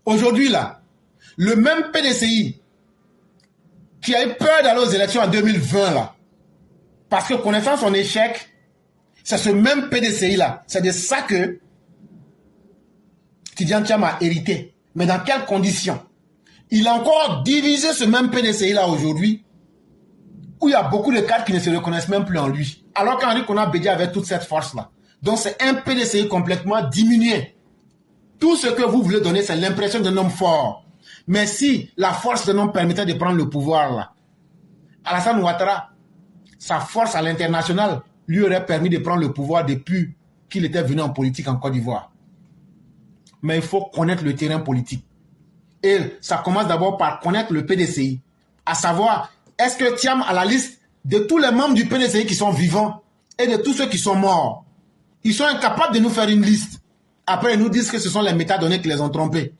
Aujourd'hui là, le même PDCI qui a eu peur d'aller aux élections en 2020 là, parce que connaissant son échec, c'est ce même PDCI là, c'est de ça que Tidiane Thiam a hérité. Mais dans quelles conditions? Il a encore divisé ce même PDCI là aujourd'hui, où il y a beaucoup de cadres qui ne se reconnaissent même plus en lui. Alors qu'Henri Konan Bédier avait toute cette force là. Donc c'est un PDCI complètement diminué. Tout ce que vous voulez donner, c'est l'impression d'un homme fort. Mais si la force d'un homme permettait de prendre le pouvoir là, Alassane Ouattara, sa force à l'international lui aurait permis de prendre le pouvoir depuis qu'il était venu en politique en Côte d'Ivoire. Mais il faut connaître le terrain politique. Et ça commence d'abord par connaître le PDCI. À savoir, est-ce que Thiam a la liste de tous les membres du PDCI qui sont vivants et de tous ceux qui sont morts. Ils sont incapables de nous faire une liste. Après, ils nous disent que ce sont les métadonnées qui les ont trompés.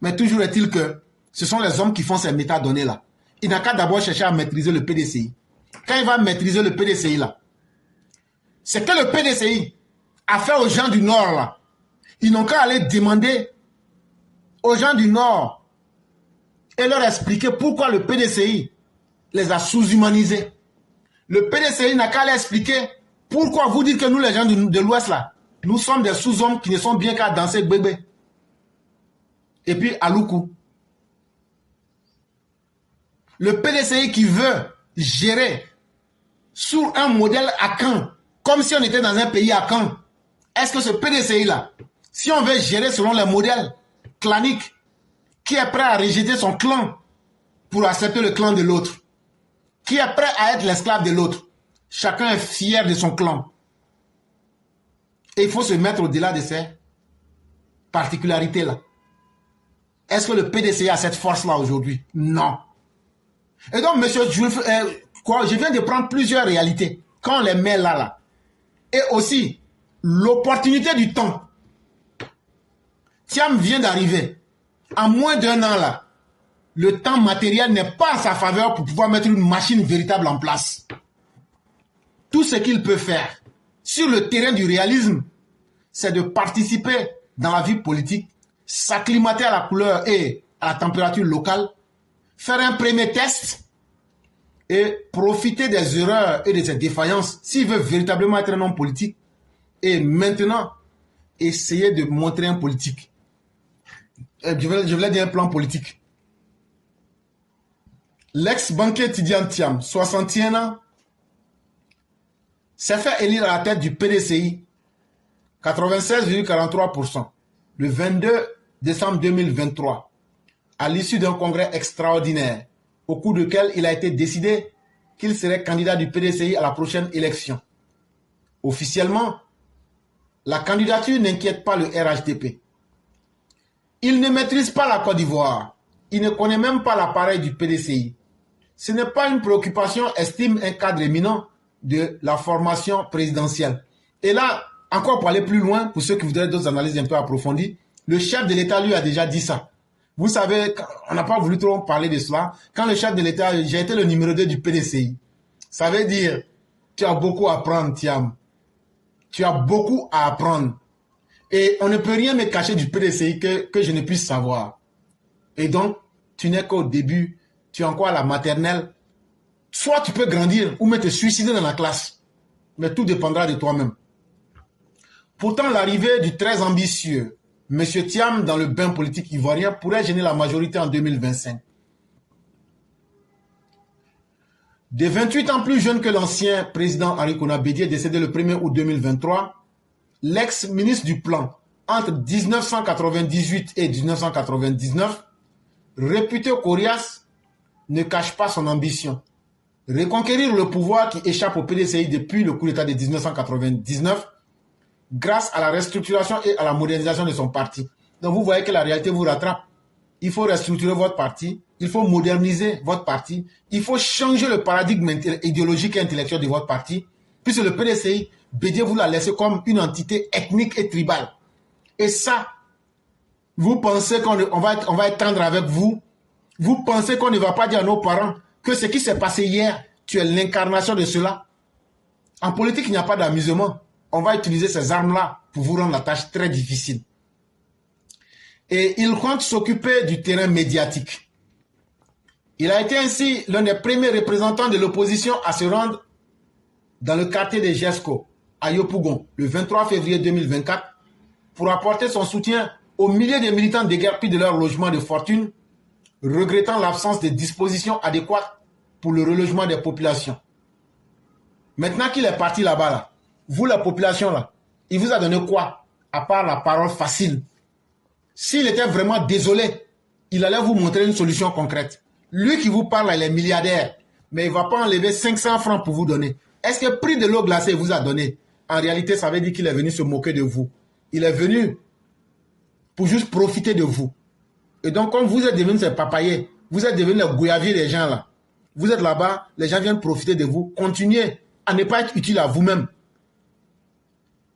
Mais toujours est-il que ce sont les hommes qui font ces métadonnées-là. Il n'a qu'à d'abord chercher à maîtriser le PDCI. Quand il va maîtriser le PDCI, là, c'est que le PDCI a fait aux gens du Nord, là. Ils n'ont qu'à aller demander aux gens du Nord et leur expliquer pourquoi le PDCI les a sous-humanisés. Le PDCI n'a qu'à aller expliquer pourquoi vous dites que nous, les gens de l'Ouest, là, nous sommes des sous-hommes qui ne sont bien qu'à danser bébé. Et puis, à Loukou. Le PDCI qui veut gérer sous un modèle Akan, comme si on était dans un pays Akan. Est-ce que ce PDCI-là, si on veut gérer selon les modèles claniques, qui est prêt à rejeter son clan pour accepter le clan de l'autre? Qui est prêt à être l'esclave de l'autre? Chacun est fier de son clan. Et il faut se mettre au-delà de ces particularités-là. Est-ce que le PDCI a cette force-là aujourd'hui? Non. Et donc, monsieur, je viens de prendre plusieurs réalités. Quand on les met là. Et aussi, l'opportunité du temps. Thiam vient d'arriver. En moins d'un an, là, le temps matériel n'est pas en sa faveur pour pouvoir mettre une machine véritable en place. Tout ce qu'il peut faire sur le terrain du réalisme, c'est de participer dans la vie politique, s'acclimater à la couleur et à la température locale, faire un premier test et profiter des erreurs et de ses défaillances s'il veut véritablement être un homme politique. Et maintenant, essayer de montrer un politique. Je voulais dire un plan politique. L'ex-banquier Tidiane Thiam, 61 ans, s'est fait élire à la tête du PDCI, 96,43%, le 22 décembre 2023, à l'issue d'un congrès extraordinaire, au cours duquel il a été décidé qu'il serait candidat du PDCI à la prochaine élection. Officiellement, la candidature n'inquiète pas le RHDP. Il ne maîtrise pas la Côte d'Ivoire. Il ne connaît même pas l'appareil du PDCI. Ce n'est pas une préoccupation, estime un cadre éminent de la formation présidentielle. Et là, encore pour aller plus loin, pour ceux qui voudraient d'autres analyses un peu approfondies, le chef de l'État lui a déjà dit ça. Vous savez, on n'a pas voulu trop parler de cela. Quand le chef de l'État, j'ai été le numéro 2 du PDCI. Ça veut dire, tu as beaucoup à apprendre, Thiam. Tu as beaucoup à apprendre. Et on ne peut rien me cacher du PDCI que je ne puisse savoir. Et donc, tu n'es qu'au début, tu es encore à la maternelle. Soit tu peux grandir ou même te suicider dans la classe. Mais tout dépendra de toi-même. Pourtant, l'arrivée du très ambitieux M. Thiam dans le bain politique ivoirien pourrait gêner la majorité en 2025. De 28 ans plus jeune que l'ancien président Henri Konan Bédié, décédé le 1er août 2023, l'ex-ministre du Plan, entre 1998 et 1999, réputé coriace, ne cache pas son ambition. Reconquérir le pouvoir qui échappe au PDCI depuis le coup d'État de 1999, grâce à la restructuration et à la modernisation de son parti. Donc vous voyez que la réalité vous rattrape. Il faut restructurer votre parti, il faut moderniser votre parti, il faut changer le paradigme idéologique et intellectuel de votre parti, puisque le PDCI, Bédié vous l'a laissé comme une entité ethnique et tribale. Et ça, vous pensez qu'on va être tendre avec vous? Vous pensez qu'on ne va pas dire à nos parents que ce qui s'est passé hier, tu es l'incarnation de cela? En politique, il n'y a pas d'amusement. On va utiliser ces armes-là pour vous rendre la tâche très difficile. Et il compte s'occuper du terrain médiatique. Il a été ainsi l'un des premiers représentants de l'opposition à se rendre dans le quartier de Jesco, à Yopougon, le 23 février 2024, pour apporter son soutien aux milliers de militants déguerpis de leur logement de fortune, regrettant l'absence de dispositions adéquates pour le relogement des populations. Maintenant qu'il est parti là-bas, là, vous, la population, là, il vous a donné quoi? À part la parole facile. S'il était vraiment désolé, il allait vous montrer une solution concrète. Lui qui vous parle, là, il est milliardaire, mais il ne va pas enlever 500 francs pour vous donner. Est-ce que le prix de l'eau glacée vous a donné? En réalité, ça veut dire qu'il est venu se moquer de vous. Il est venu pour juste profiter de vous. Et donc, comme vous êtes devenus ces papayers, vous êtes devenus les gouyaviers des gens, là. Vous êtes là-bas, les gens viennent profiter de vous. Continuez à ne pas être utile à vous-même.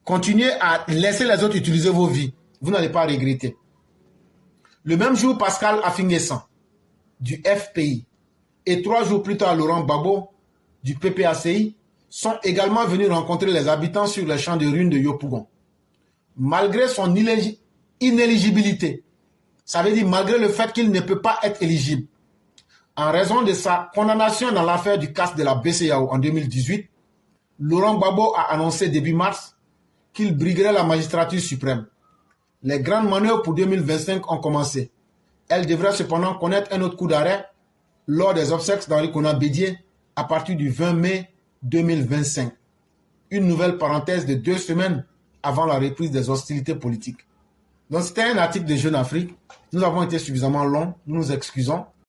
Continuez à laisser les autres utiliser vos vies. Vous n'allez pas regretter. Le même jour, Pascal Affi-N'Guessan, du FPI, et 3 jours plus tard, Laurent Gbagbo, du PPACI, sont également venus rencontrer les habitants sur les champs de ruines de Yopougon. Malgré son inéligibilité, ça veut dire malgré le fait qu'il ne peut pas être éligible, en raison de sa condamnation dans l'affaire du casse de la BCEAO en 2018, Laurent Gbagbo a annoncé début mars qu'il briguerait la magistrature suprême. Les grandes manœuvres pour 2025 ont commencé. Elles devraient cependant connaître un autre coup d'arrêt lors des obsèques d'Henri Konan Bédié à partir du 20 mai 2025. Une nouvelle parenthèse de 2 semaines avant la reprise des hostilités politiques. Donc c'était un article de Jeune Afrique. Nous avons été suffisamment longs, nous nous excusons.